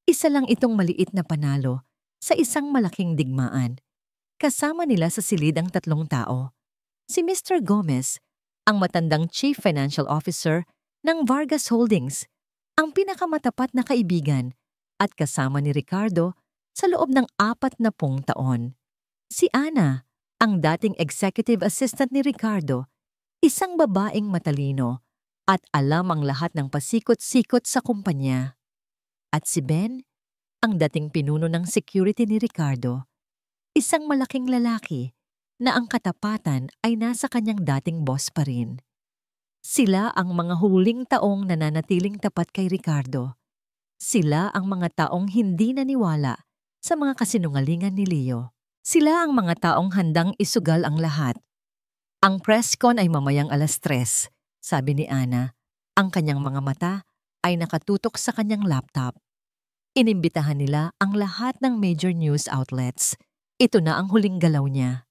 Isa lang itong maliit na panalo sa isang malaking digmaan. Kasama nila sa silid ang tatlong tao. Si Mr. Gomez, ang matandang Chief Financial Officer ng Vargas Holdings, ang pinakamatapat na kaibigan at kasama ni Ricardo sa loob ng 40 taon. Si Ana, ang dating executive assistant ni Ricardo, isang babaeng matalino at alam ang lahat ng pasikot-sikot sa kumpanya. At si Ben, ang dating pinuno ng security ni Ricardo, isang malaking lalaki na ang katapatan ay nasa kanyang dating boss pa rin. Sila ang mga huling taong nananatiling tapat kay Ricardo. Sila ang mga taong hindi naniwala sa mga kasinungalingan ni Leo. Sila ang mga taong handang isugal ang lahat. Ang press con ay mamayang 3:00, sabi ni Ana. Ang kanyang mga mata ay nakatutok sa kanyang laptop. Inimbitahan nila ang lahat ng major news outlets. Ito na ang huling galaw niya.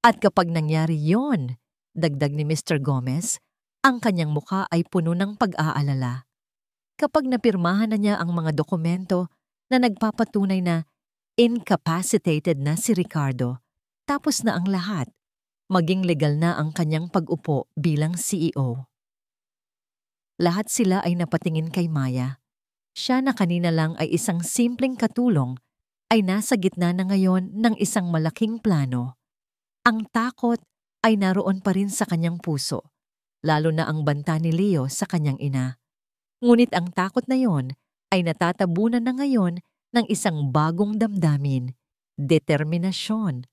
At kapag nangyari yon, dagdag ni Mr. Gomez, ang kanyang mukha ay puno ng pag-aalala. Kapag napirmahan na niya ang mga dokumento na nagpapatunay na incapacitated na si Ricardo, tapos na ang lahat, maging legal na ang kanyang pag-upo bilang CEO. Lahat sila ay napatingin kay Maya. Siya na kanina lang ay isang simpleng katulong, ay nasa gitna na ngayon ng isang malaking plano. Ang takot ay naroon pa rin sa kanyang puso, lalo na ang banta ni Leo sa kanyang ina. Ngunit ang takot na yon ay natatabunan na ngayon ng isang bagong damdamin, determinasyon.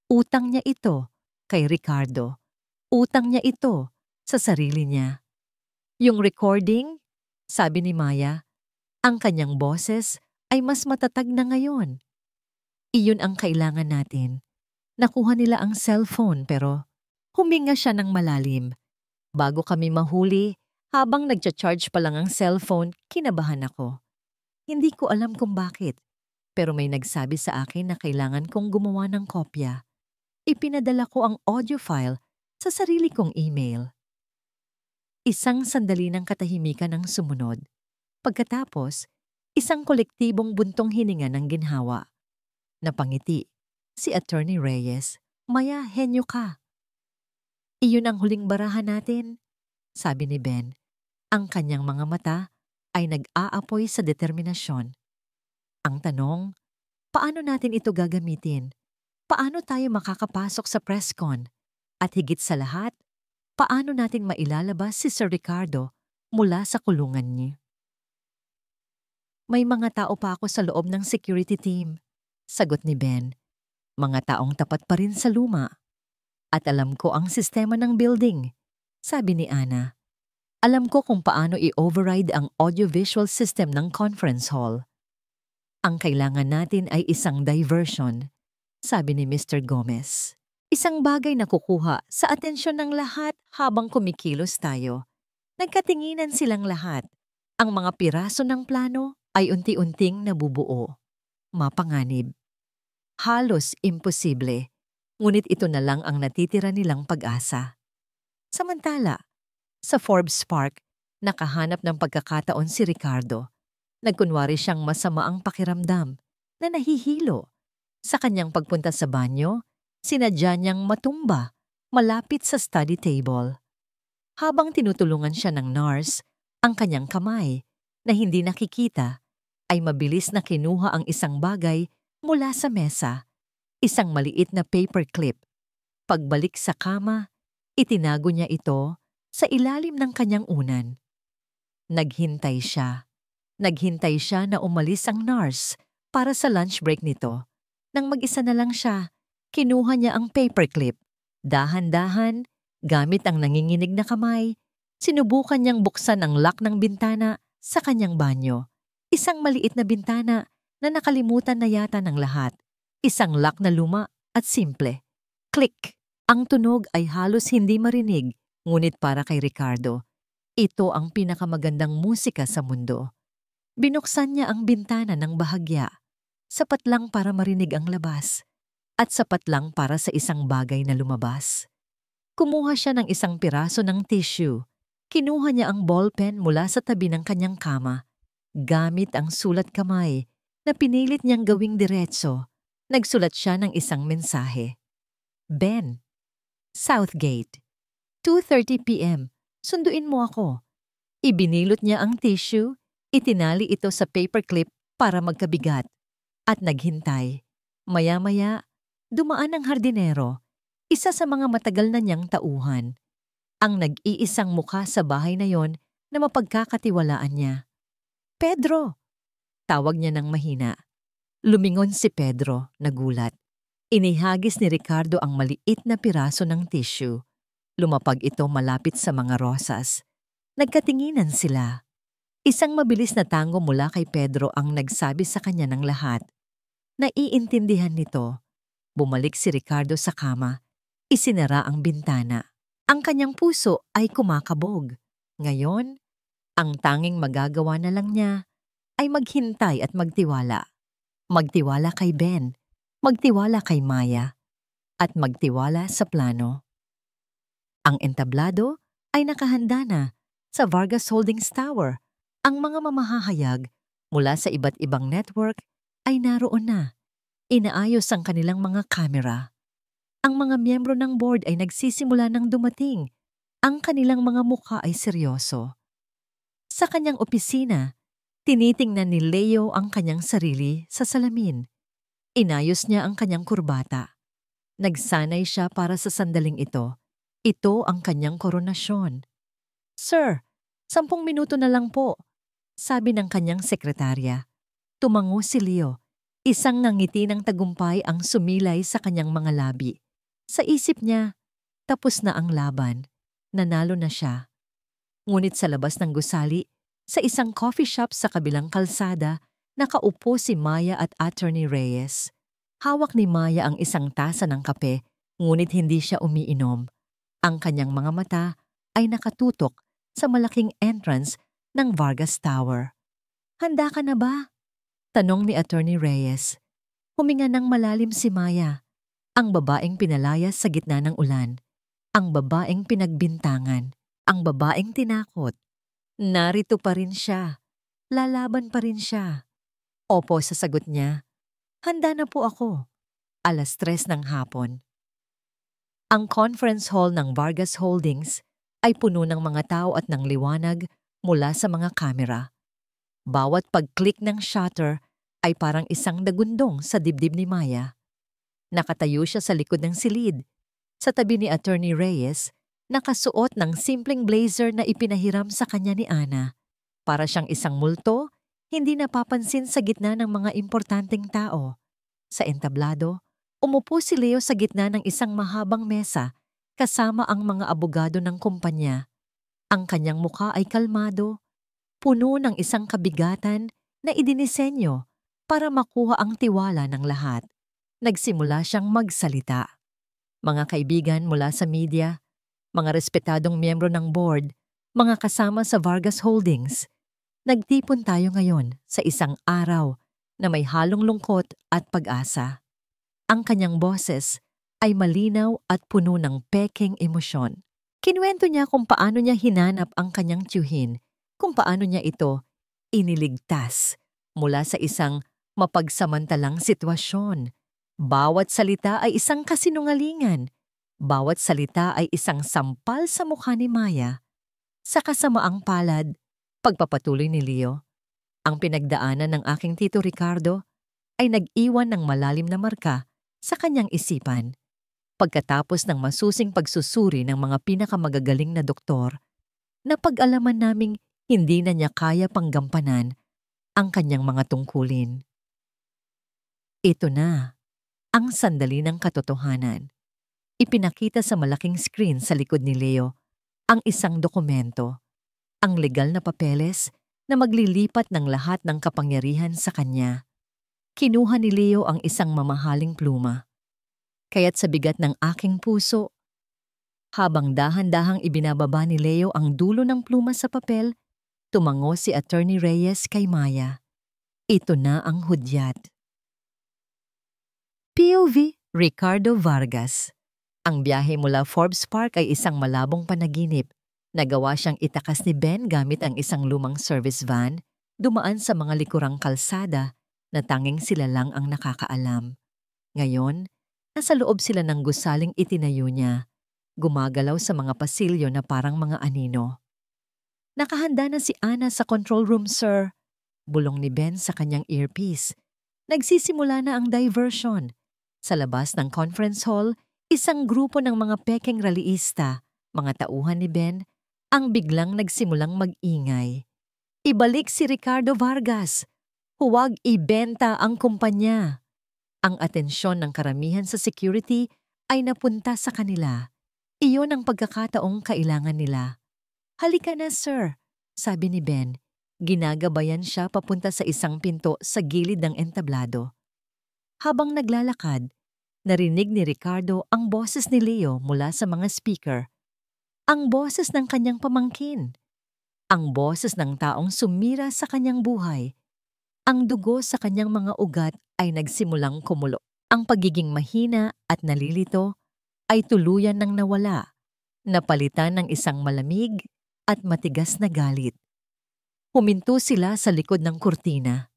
Utang niya ito kay Ricardo. Utang niya ito sa sarili niya. Yung recording, sabi ni Maya, ang kanyang boses ay mas matatag na ngayon. Iyon ang kailangan natin. Nakuha nila ang cellphone pero huminga siya ng malalim. Bago kami mahuli, habang nagcha-charge pa lang ang cellphone, kinabahan ako. Hindi ko alam kung bakit, pero may nagsabi sa akin na kailangan kong gumawa ng kopya. Ipinadala ko ang audio file sa sarili kong email. Isang sandali ng katahimikan ang sumunod. Pagkatapos, isang kolektibong buntong hininga ng ginhawa. Napangiti si Attorney Reyes. Maya, henyo ka. Iyon ang huling barahan natin, sabi ni Ben. Ang kanyang mga mata ay nag-aapoy sa determinasyon. Ang tanong, paano natin ito gagamitin? Paano tayo makakapasok sa presscon? At higit sa lahat, paano natin mailalabas si Sir Ricardo mula sa kulungan niya? May mga tao pa ako sa loob ng security team, sagot ni Ben. Mga taong tapat pa rin sa luma. At alam ko ang sistema ng building, sabi ni Ana. Alam ko kung paano i-override ang audiovisual system ng conference hall. Ang kailangan natin ay isang diversion, sabi ni Mr. Gomez. Isang bagay na kukuha sa atensyon ng lahat habang kumikilos tayo. Nagkatinginan silang lahat. Ang mga piraso ng plano ay unti-unting nabubuo. Mapanganib. Halos imposible, ngunit ito na lang ang natitira nilang pag-asa. Samantala, sa Forbes Park, nakahanap ng pagkakataon si Ricardo. Nagkunwari siyang masama ang pakiramdam na nahihilo. Sa kanyang pagpunta sa banyo, sinadya niyang matumba malapit sa study table. Habang tinutulungan siya ng nurse, ang kanyang kamay na hindi nakikita ay mabilis na kinuha ang isang bagay mula sa mesa, isang maliit na paperclip. Pagbalik sa kama, itinago niya ito sa ilalim ng kanyang unan. Naghintay siya. Naghintay siya na umalis ang nurse para sa lunch break nito. Nang mag-isa na lang siya, kinuha niya ang paperclip. Dahan-dahan, gamit ang nanginginig na kamay, sinubukan niyang buksan ang lock ng bintana sa kanyang banyo. Isang maliit na bintana na nakalimutan na yata ng lahat. Isang lock na luma at simple. Click! Ang tunog ay halos hindi marinig, ngunit para kay Ricardo, ito ang pinakamagandang musika sa mundo. Binuksan niya ang bintana ng bahagya, sapat lang para marinig ang labas, at sapat lang para sa isang bagay na lumabas. Kumuha siya ng isang piraso ng tissue. Kinuha niya ang ballpen mula sa tabi ng kanyang kama. Gamit ang sulat kamay na pinilit niyang gawing diretso, nagsulat siya ng isang mensahe. Ben, Southgate, 2:30 p.m. Sunduin mo ako. Ibinilot niya ang tissue, itinali ito sa paperclip para magkabigat, at naghintay. Maya-maya, dumaan ang hardinero, isa sa mga matagal na niyang tauhan. Ang nag-iisang mukha sa bahay na yon na mapagkakatiwalaan niya. Pedro! Tawag niya ng mahina. Lumingon si Pedro, nagulat. Inihagis ni Ricardo ang maliit na piraso ng tissue. Lumapag ito malapit sa mga rosas. Nagkatinginan sila. Isang mabilis na tango mula kay Pedro ang nagsabi sa kanya ng lahat. Naiintindihan nito. Bumalik si Ricardo sa kama. Isinara ang bintana. Ang kanyang puso ay kumakabog. Ngayon, ang tanging magagawa na lang niya ay maghintay at magtiwala. Magtiwala kay Ben, magtiwala kay Maya, at magtiwala sa plano. Ang entablado ay nakahanda na sa Vargas Holdings Tower. Ang mga mamahahayag mula sa iba't ibang network ay naroon na. Inaayos ang kanilang mga kamera. Ang mga miyembro ng board ay nagsisimula ng dumating. Ang kanilang mga mukha ay seryoso. Sa kanyang opisina, tinitingnan ni Leo ang kanyang sarili sa salamin. Inayos niya ang kanyang kurbata. Nagsanay siya para sa sandaling ito. Ito ang kanyang koronasyon. Sir, 10 minuto na lang po, sabi ng kanyang sekretarya. Tumango si Leo. Isang ngangiti ng tagumpay ang sumilay sa kanyang mga labi. Sa isip niya, tapos na ang laban. Nanalo na siya. Ngunit sa labas ng gusali, sa isang coffee shop sa kabilang kalsada, nakaupo si Maya at Attorney Reyes. Hawak ni Maya ang isang tasa ng kape, ngunit hindi siya umiinom. Ang kanyang mga mata ay nakatutok sa malaking entrance ng Vargas Tower. Handa ka na ba? Tanong ni Attorney Reyes. Huminga ng malalim si Maya, ang babaeng pinalayas sa gitna ng ulan, ang babaeng pinagbintangan, ang babaeng tinakot. Narito pa rin siya. Lalaban pa rin siya. Opo, sa sagot niya. Handa na po ako. 3:00 ng hapon. Ang conference hall ng Vargas Holdings ay puno ng mga tao at ng liwanag mula sa mga kamera. Bawat pag-click ng shutter ay parang isang dagundong sa dibdib ni Maya. Nakatayo siya sa likod ng silid, sa tabi ni Attorney Reyes, nakasuot ng simpleng blazer na ipinahiram sa kanya ni Ana. Para siyang isang multo, hindi napapansin sa gitna ng mga importanteng tao. Sa entablado, umupo si Leo sa gitna ng isang mahabang mesa kasama ang mga abogado ng kumpanya. Ang kanyang mukha ay kalmado, puno ng isang kabigatan na idinisenyo para makuha ang tiwala ng lahat. Nagsimula siyang magsalita. Mga kaibigan mula sa media, mga respetadong miyembro ng board, mga kasama sa Vargas Holdings, nagtipon tayo ngayon sa isang araw na may halong lungkot at pag-asa. Ang kanyang boses ay malinaw at puno ng peking emosyon. Kinuwento niya kung paano niya hinanap ang kanyang tiyuhin, kung paano niya ito iniligtas mula sa isang mapagsamantalang sitwasyon. Bawat salita ay isang kasinungalingan. Bawat salita ay isang sampal sa mukha ni Maya. Sa kasamaang palad, pagpapatuloy ni Leo, ang pinagdaanan ng aking Tito Ricardo ay nag-iwan ng malalim na marka sa kanyang isipan. Pagkatapos ng masusing pagsusuri ng mga pinakamagagaling na doktor, napag-alaman naming hindi na niya kaya panggampanan ang kanyang mga tungkulin. Ito na ang sandali ng katotohanan. Ipinakita sa malaking screen sa likod ni Leo ang isang dokumento, ang legal na papeles na maglilipat ng lahat ng kapangyarihan sa kanya. Kinuha ni Leo ang isang mamahaling pluma. Kaya't sa bigat ng aking puso, habang dahan-dahang ibinababa ni Leo ang dulo ng pluma sa papel, tumango si Attorney Reyes kay Maya. Ito na ang hudyat. POV Ricardo Vargas. Ang biyahe mula Forbes Park ay isang malabong panaginip. Nagawa siyang itakas ni Ben gamit ang isang lumang service van, dumaan sa mga likurang kalsada na tanging sila lang ang nakakaalam. Ngayon, nasa loob sila ng gusaling itinayo niya, gumagalaw sa mga pasilyo na parang mga anino. Nakahanda na si Ana sa control room, sir. Bulong ni Ben sa kanyang earpiece. Nagsisimula na ang diversion. Sa labas ng conference hall, isang grupo ng mga peking rallyista, mga tauhan ni Ben, ang biglang nagsimulang mag-ingay. Ibalik si Ricardo Vargas. Huwag ibenta ang kumpanya. Ang atensyon ng karamihan sa security ay napunta sa kanila. Iyon ang pagkakataong kailangan nila. Halika na, sir, sabi ni Ben. Ginagabayan siya papunta sa isang pinto sa gilid ng entablado. Habang naglalakad, narinig ni Ricardo ang boses ni Leo mula sa mga speaker. Ang boses ng kanyang pamangkin. Ang boses ng taong sumira sa kanyang buhay. Ang dugo sa kanyang mga ugat ay nagsimulang kumulo. Ang pagiging mahina at nalilito ay tuluyan ng nawala, napalitan ng isang malamig at matigas na galit. Huminto sila sa likod ng kurtina.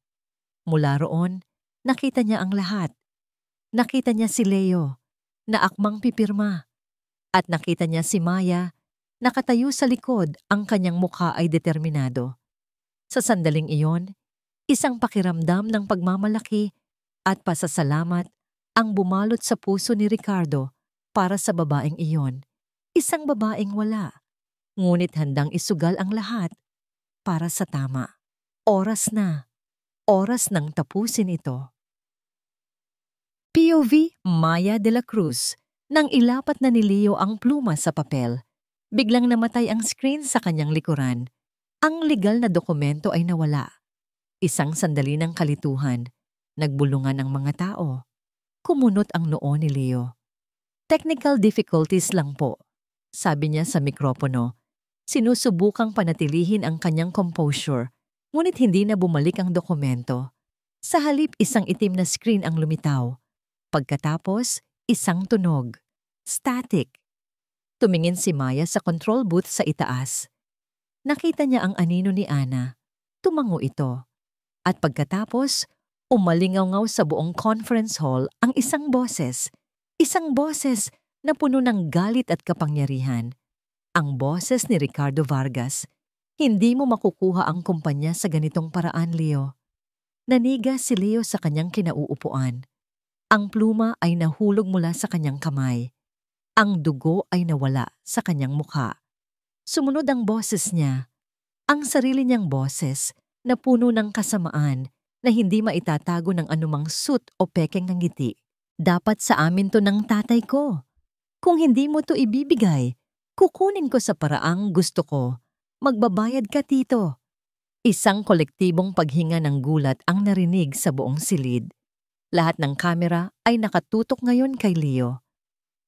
Mula roon, nakita niya ang lahat. Nakita niya si Leo, na akmang pipirma. At nakita niya si Maya, nakatayo sa likod, ang kanyang mukha ay determinado. Sa sandaling iyon, isang pakiramdam ng pagmamalaki at pasasalamat ang bumalot sa puso ni Ricardo para sa babaeng iyon. Isang babaeng wala, ngunit handang isugal ang lahat para sa tama. Oras na. Oras nang tapusin ito. POV Maya de la Cruz. Nang ilapat na ni Leo ang pluma sa papel, biglang namatay ang screen sa kanyang likuran. Ang legal na dokumento ay nawala. Isang sandali ng kalituhan. Nagbulungan ang mga tao. Kumunot ang noo ni Leo. Technical difficulties lang po, sabi niya sa mikropono. Sinusubukang panatilihin ang kanyang composure, ngunit hindi na bumalik ang dokumento. Sa halip, isang itim na screen ang lumitaw. Pagkatapos, isang tunog. Static. Tumingin si Maya sa control booth sa itaas. Nakita niya ang anino ni Ana. Tumango ito. At pagkatapos, umalingaw-ngaw sa buong conference hall ang isang boses. Isang boses na puno ng galit at kapangyarihan. Ang boses ni Ricardo Vargas. Hindi mo makukuha ang kumpanya sa ganitong paraan, Leo. Naniga si Leo sa kanyang kinauupuan. Ang pluma ay nahulog mula sa kanyang kamay. Ang dugo ay nawala sa kanyang mukha. Sumunod ang boses niya, ang sarili niyang boses na puno ng kasamaan na hindi maitatago ng anumang suit o pekeng ng ngiti. Dapat sa amin to ng tatay ko. Kung hindi mo to ibibigay, kukunin ko sa paraang gusto ko. Magbabayad ka, tito. Isang kolektibong paghinga ng gulat ang narinig sa buong silid. Lahat ng kamera ay nakatutok ngayon kay Leo.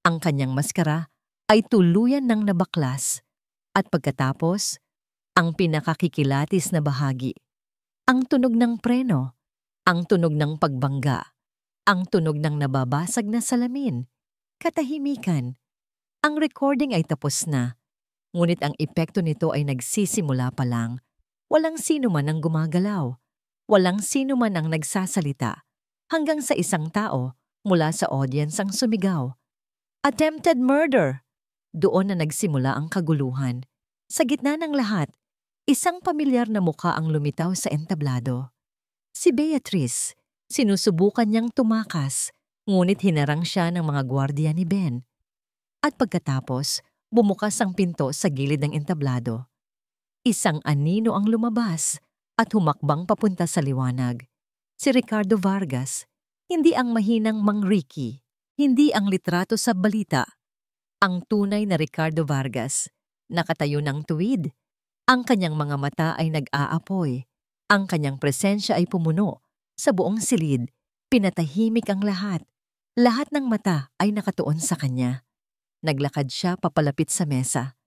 Ang kanyang maskara ay tuluyan ng nabaklas. At pagkatapos, ang pinakakikilatis na bahagi. Ang tunog ng preno, ang tunog ng pagbangga, ang tunog ng nababasag na salamin, katahimikan. Ang recording ay tapos na, ngunit ang epekto nito ay nagsisimula pa lang. Walang sino man ang gumagalaw, walang sino man ang nagsasalita, hanggang sa isang tao mula sa audience ang sumigaw. Attempted murder! Doon na nagsimula ang kaguluhan. Sa gitna ng lahat, isang pamilyar na mukha ang lumitaw sa entablado. Si Beatrice, sinusubukan niyang tumakas, ngunit hinarang siya ng mga gwardiya ni Ben. At pagkatapos, bumukas ang pinto sa gilid ng entablado. Isang anino ang lumabas at humakbang papunta sa liwanag. Si Ricardo Vargas, hindi ang mahinang Mang Ricky, hindi ang litrato sa balita. Ang tunay na Ricardo Vargas, nakatayo ng tuwid. Ang kanyang mga mata ay nag-aapoy. Ang kanyang presensya ay pumuno. Sa buong silid, pinatahimik ang lahat. Lahat ng mata ay nakatuon sa kanya. Naglakad siya papalapit sa mesa.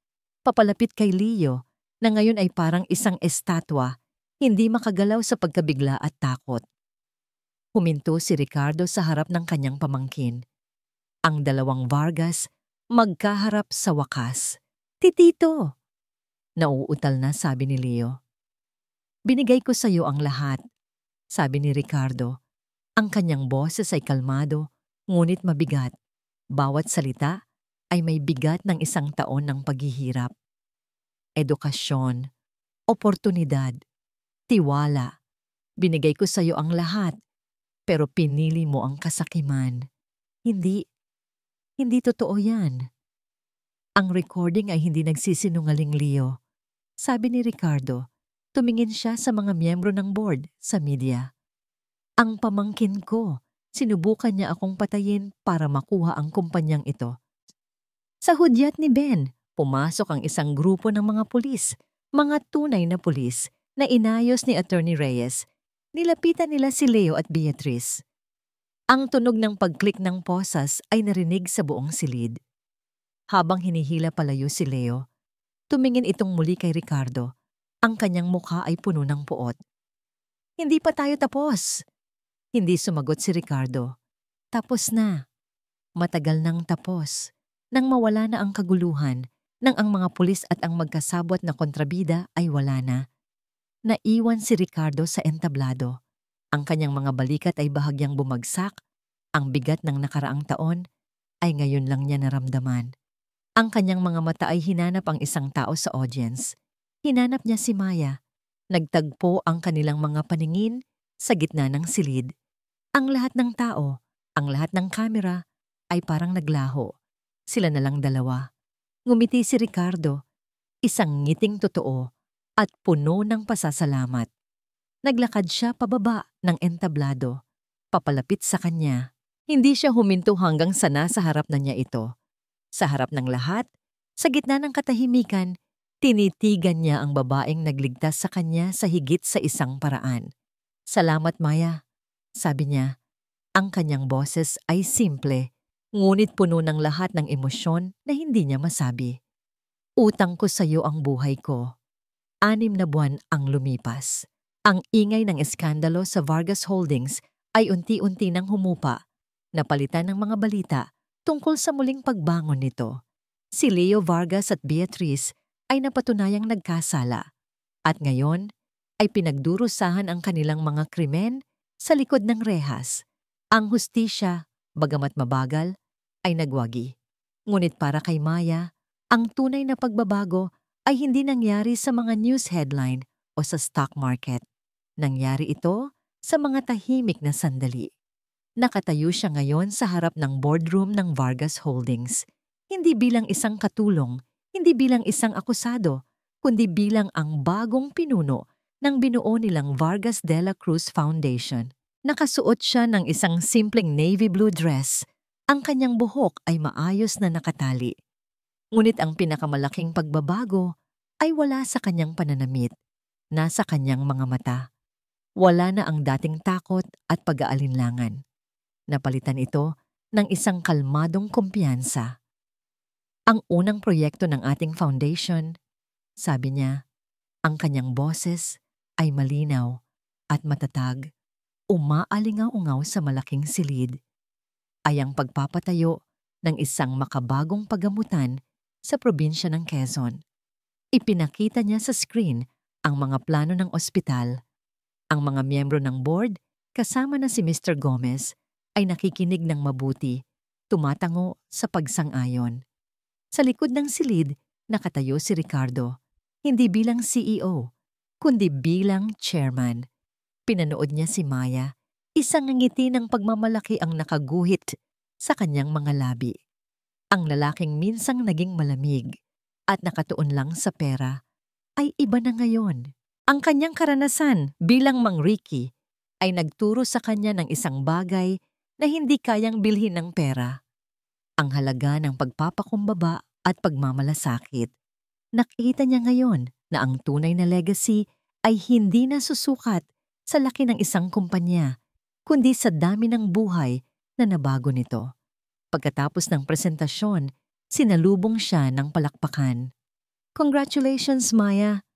Papalapit kay Leo, na ngayon ay parang isang estatwa, hindi makagalaw sa pagkabigla at takot. Huminto si Ricardo sa harap ng kanyang pamangkin. Ang dalawang Vargas magkaharap sa wakas. Titito! Nauutal na, sabi ni Leo. Binigay ko sa iyo ang lahat, sabi ni Ricardo. Ang kanyang boses ay kalmado, ngunit mabigat. Bawat salita ay may bigat ng 1 taon ng paghihirap. Edukasyon, oportunidad, tiwala. Binigay ko sa iyo ang lahat, pero pinili mo ang kasakiman. Hindi totoo yan. Ang recording ay hindi nagsisinungaling, Leo. Sabi ni Ricardo, tumingin siya sa mga miyembro ng board sa media. Ang pamangkin ko, sinubukan niya akong patayin para makuha ang kumpanyang ito. Sa hudyat ni Ben, pumasok ang isang grupo ng mga pulis, mga tunay na pulis na inayos ni Attorney Reyes. Nilapitan nila si Leo at Beatrice. Ang tunog ng pag-click ng posas ay narinig sa buong silid. Habang hinihila palayo si Leo, tumingin itong muli kay Ricardo. Ang kanyang mukha ay puno ng puot. Hindi pa tayo tapos. Hindi sumagot si Ricardo. Tapos na. Matagal nang tapos. Nang mawala na ang kaguluhan, nang ang mga pulis at ang magkasabwat na kontrabida ay wala na. Naiwan si Ricardo sa entablado. Ang kanyang mga balikat ay bahagyang bumagsak. Ang bigat ng nakaraang taon ay ngayon lang niya naramdaman. Ang kanyang mga mata ay hinanap ang isang tao sa audience. Hinanap niya si Maya. Nagtagpo ang kanilang mga paningin sa gitna ng silid. Ang lahat ng tao, ang lahat ng kamera ay parang naglaho. Sila na lang dalawa. Ngumiti si Ricardo, isang ngiting totoo at puno ng pasasalamat. Naglakad siya pababa ng entablado, papalapit sa kanya. Hindi siya huminto hanggang sa nasa harap na niya ito. Sa harap ng lahat, sa gitna ng katahimikan, tinitigan niya ang babaeng nagligtas sa kanya sa higit sa isang paraan. Salamat, Maya, sabi niya. Ang kanyang boses ay simple, ngunit puno ng lahat ng emosyon na hindi niya masabi. Utang ko sa iyo ang buhay ko. 6 na buwan ang lumipas. Ang ingay ng eskandalo sa Vargas Holdings ay unti-unti nang humupa, napalitan ng mga balita tungkol sa muling pagbangon nito. Si Leo Vargas at Beatrice ay napatunayang nagkasala at ngayon ay pinagdurusahan ang kanilang mga krimen sa likod ng rehas. Ang hustisya, bagamat mabagal, ay nagwagi. Ngunit para kay Maya, ang tunay na pagbabago ay hindi nangyari sa mga news headline o sa stock market. Nangyari ito sa mga tahimik na sandali. Nakatayo siya ngayon sa harap ng boardroom ng Vargas Holdings, hindi bilang isang katulong, hindi bilang isang akusado, kundi bilang ang bagong pinuno ng binuo nilang Vargas de la Cruz Foundation. Nakasuot siya ng isang simpleng navy blue dress. Ang kanyang buhok ay maayos na nakatali. Ngunit ang pinakamalaking pagbabago ay wala sa kanyang pananamit, nasa kanyang mga mata. Wala na ang dating takot at pag-aalinlangan. Napalitan ito ng isang kalmadong kumpiyansa. Ang unang proyekto ng ating foundation, sabi niya, ang kanyang boses ay malinaw at matatag, umaalingaw-ungaw sa malaking silid, ay ang pagpapatayo ng isang makabagong pagamutan sa probinsya ng Quezon. Ipinakita niya sa screen ang mga plano ng ospital. Ang mga miyembro ng board, kasama na si Mr. Gomez, ay nakikinig ng mabuti, tumatango sa pagsang-ayon. Sa likod ng silid, nakatayo si Ricardo, hindi bilang CEO, kundi bilang chairman. Pinanood niya si Maya, isang ngiti ng pagmamalaki ang nakaguhit sa kanyang mga labi. Ang lalaking minsang naging malamig at nakatuon lang sa pera, ay iba na ngayon. Ang kanyang karanasan bilang Mang Ricky ay nagturo sa kanya ng isang bagay na hindi kayang bilhin ng pera. Ang halaga ng pagpapakumbaba at pagmamalasakit. Nakita niya ngayon na ang tunay na legacy ay hindi na susukat sa laki ng isang kumpanya, kundi sa dami ng buhay na nabago nito. Pagkatapos ng presentasyon, sinalubong siya ng palakpakan. "Congratulations, Maya,"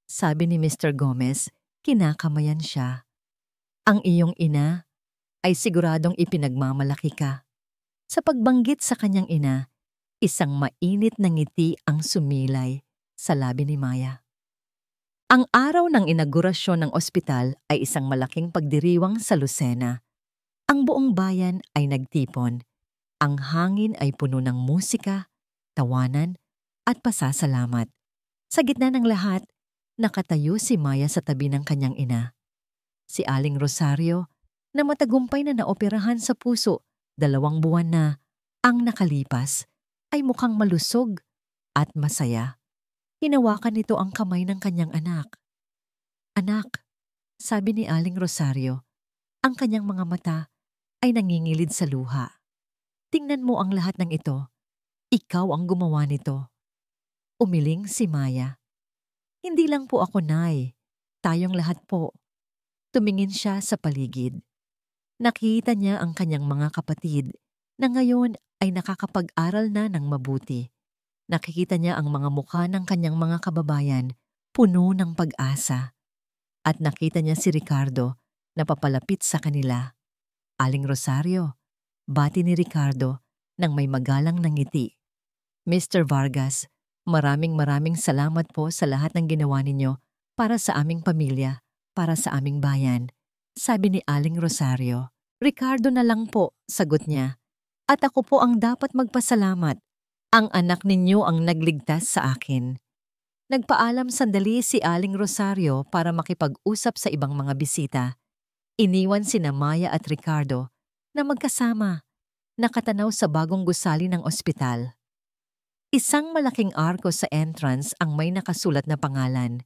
sabi ni Mr. Gomez, kinakamayan siya. "Ang iyong ina ay siguradong ipinagmamalaki ka." Sa pagbanggit sa kanyang ina, isang mainit na ngiti ang sumilay sa labi ni Maya. Ang araw ng inaugurasyon ng ospital ay isang malaking pagdiriwang sa Lucena. Ang buong bayan ay nagtipon. Ang hangin ay puno ng musika, tawanan, at pasasalamat. Sa gitna ng lahat, nakatayo si Maya sa tabi ng kanyang ina. Si Aling Rosario, na matagumpay na naoperahan sa puso 2 buwan na ang nakalipas, ay mukhang malusog at masaya. Hinawakan nito ang kamay ng kanyang anak. "Anak," sabi ni Aling Rosario, ang kanyang mga mata ay nangingilid sa luha. "Tingnan mo ang lahat ng ito. Ikaw ang gumawa nito." Umiling si Maya. "Hindi lang po ako, Nay. Tayong lahat po." Tumingin siya sa paligid. Nakita niya ang kanyang mga kapatid na ngayon ay nakakapag-aral na ng mabuti. Nakikita niya ang mga mukha ng kanyang mga kababayan puno ng pag-asa. At nakita niya si Ricardo na papalapit sa kanila. "Aling Rosario," bati ni Ricardo nang may magalang na ngiti. "Mr. Vargas, maraming salamat po sa lahat ng ginawa ninyo para sa aming pamilya, para sa aming bayan," sabi ni Aling Rosario. "Ricardo na lang po," sagot niya. "At ako po ang dapat magpasalamat. Ang anak ninyo ang nagligtas sa akin." Nagpaalam sandali si Aling Rosario para makipag-usap sa ibang mga bisita. Iniwan sina Maya at Ricardo na magkasama, nakatanaw sa bagong gusali ng ospital. Isang malaking arko sa entrance ang may nakasulat na pangalan,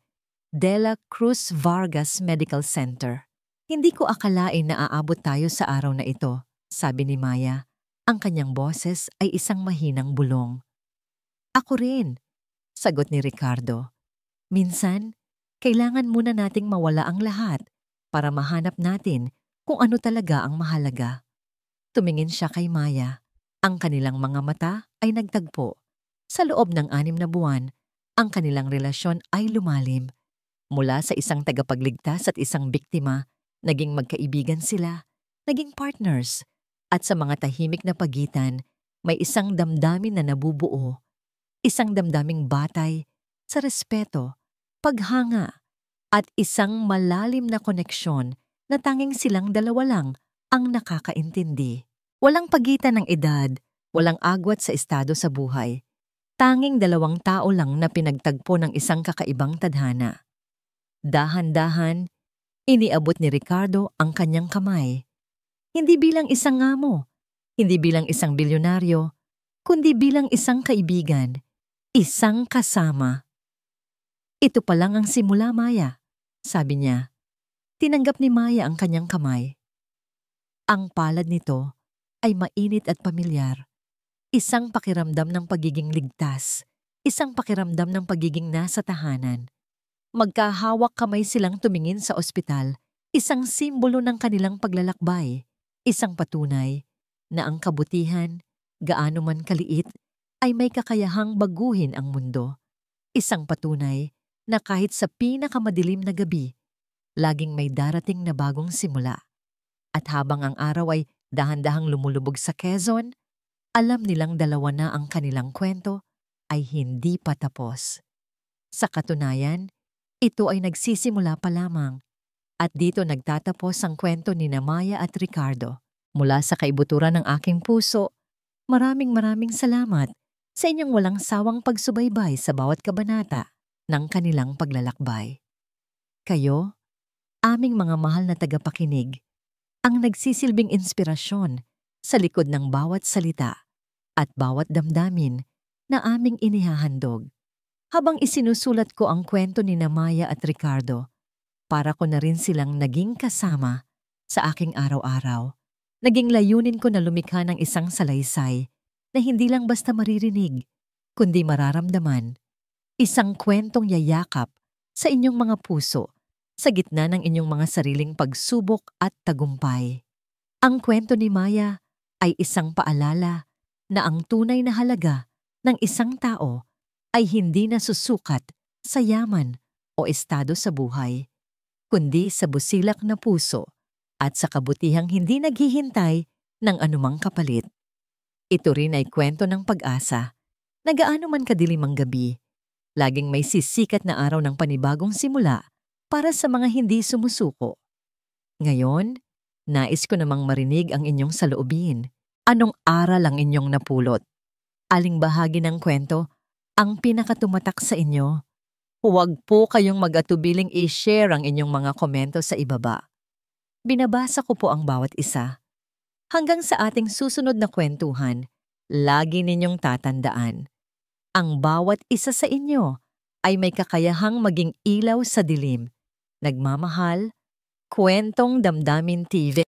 De la Cruz Vargas Medical Center. "Hindi ko akalain na aabot tayo sa araw na ito," sabi ni Maya. Ang kanyang boses ay isang mahinang bulong. "Ako rin," sagot ni Ricardo. "Minsan, kailangan muna nating mawala ang lahat para mahanap natin kung ano talaga ang mahalaga." Tumingin siya kay Maya. Ang kanilang mga mata ay nagtagpo. Sa loob ng 6 na buwan, ang kanilang relasyon ay lumalim. Mula sa isang tagapagligtas at isang biktima, naging magkaibigan sila, naging partners, at sa mga tahimik na pagitan, may isang damdamin na nabubuo. Isang damdaming batay sa respeto, paghanga, at isang malalim na koneksyon na tanging silang dalawa lang ang nakakaintindi. Walang pagitan ng edad, walang agwat sa estado sa buhay. Tanging 2 tao lang na pinagtagpo ng isang kakaibang tadhana. Dahan-dahan, iniabot ni Ricardo ang kanyang kamay. Hindi bilang isang amo, hindi bilang isang bilyonaryo, kundi bilang isang kaibigan, isang kasama. Ito pa lang ang simula, Maya, sabi niya. Tinanggap ni Maya ang kanyang kamay. Ang palad nito ay mainit at pamilyar. Isang pakiramdam ng pagiging ligtas, isang pakiramdam ng pagiging nasa tahanan. Magkahawak kamay silang tumingin sa ospital, isang simbolo ng kanilang paglalakbay, isang patunay na ang kabutihan, gaano man kaliit, ay may kakayahang baguhin ang mundo. Isang patunay na kahit sa pinakamadilim na gabi, laging may darating na bagong simula. At habang ang araw ay dahan-dahang lumulubog sa Quezon, alam nilang dalawa na ang kanilang kwento ay hindi pa tapos. Sa katunayan, ito ay nagsisimula pa lamang at dito nagtatapos ang kwento ni Maya at Ricardo. Mula sa kaibuturan ng aking puso, maraming salamat sa inyong walang sawang pagsubaybay sa bawat kabanata ng kanilang paglalakbay. Kayo, aming mga mahal na tagapakinig, ang nagsisilbing inspirasyon sa likod ng bawat salita at bawat damdamin na aming inihahandog. Habang isinusulat ko ang kwento ni Maya at Ricardo, para ko na rin silang naging kasama sa aking araw-araw. Naging layunin ko na lumikha ng isang salaysay na hindi lang basta maririnig, kundi mararamdaman. Isang kwentong yayakap sa inyong mga puso sa gitna ng inyong mga sariling pagsubok at tagumpay. Ang kwento ni Maya ay isang paalala na ang tunay na halaga ng isang tao ay hindi nasusukat sa yaman o estado sa buhay, kundi sa busilak na puso at sa kabutihang hindi naghihintay ng anumang kapalit. Ito rin ay kwento ng pag-asa na gaano man kadilim ang gabi, laging may sisikat na araw ng panibagong simula para sa mga hindi sumusuko. Ngayon, nais ko namang marinig ang inyong saloobin. Anong aral ang inyong napulot? Aling bahagi ng kwento ang pinakatumatak sa inyo? Huwag po kayong mag-atubiling i-share ang inyong mga komento sa ibaba. Binabasa ko po ang bawat isa. Hanggang sa ating susunod na kwentuhan, lagi ninyong tatandaan. Ang bawat isa sa inyo ay may kakayahang maging ilaw sa dilim. Nagmamahal, Kwentong Damdamin TV.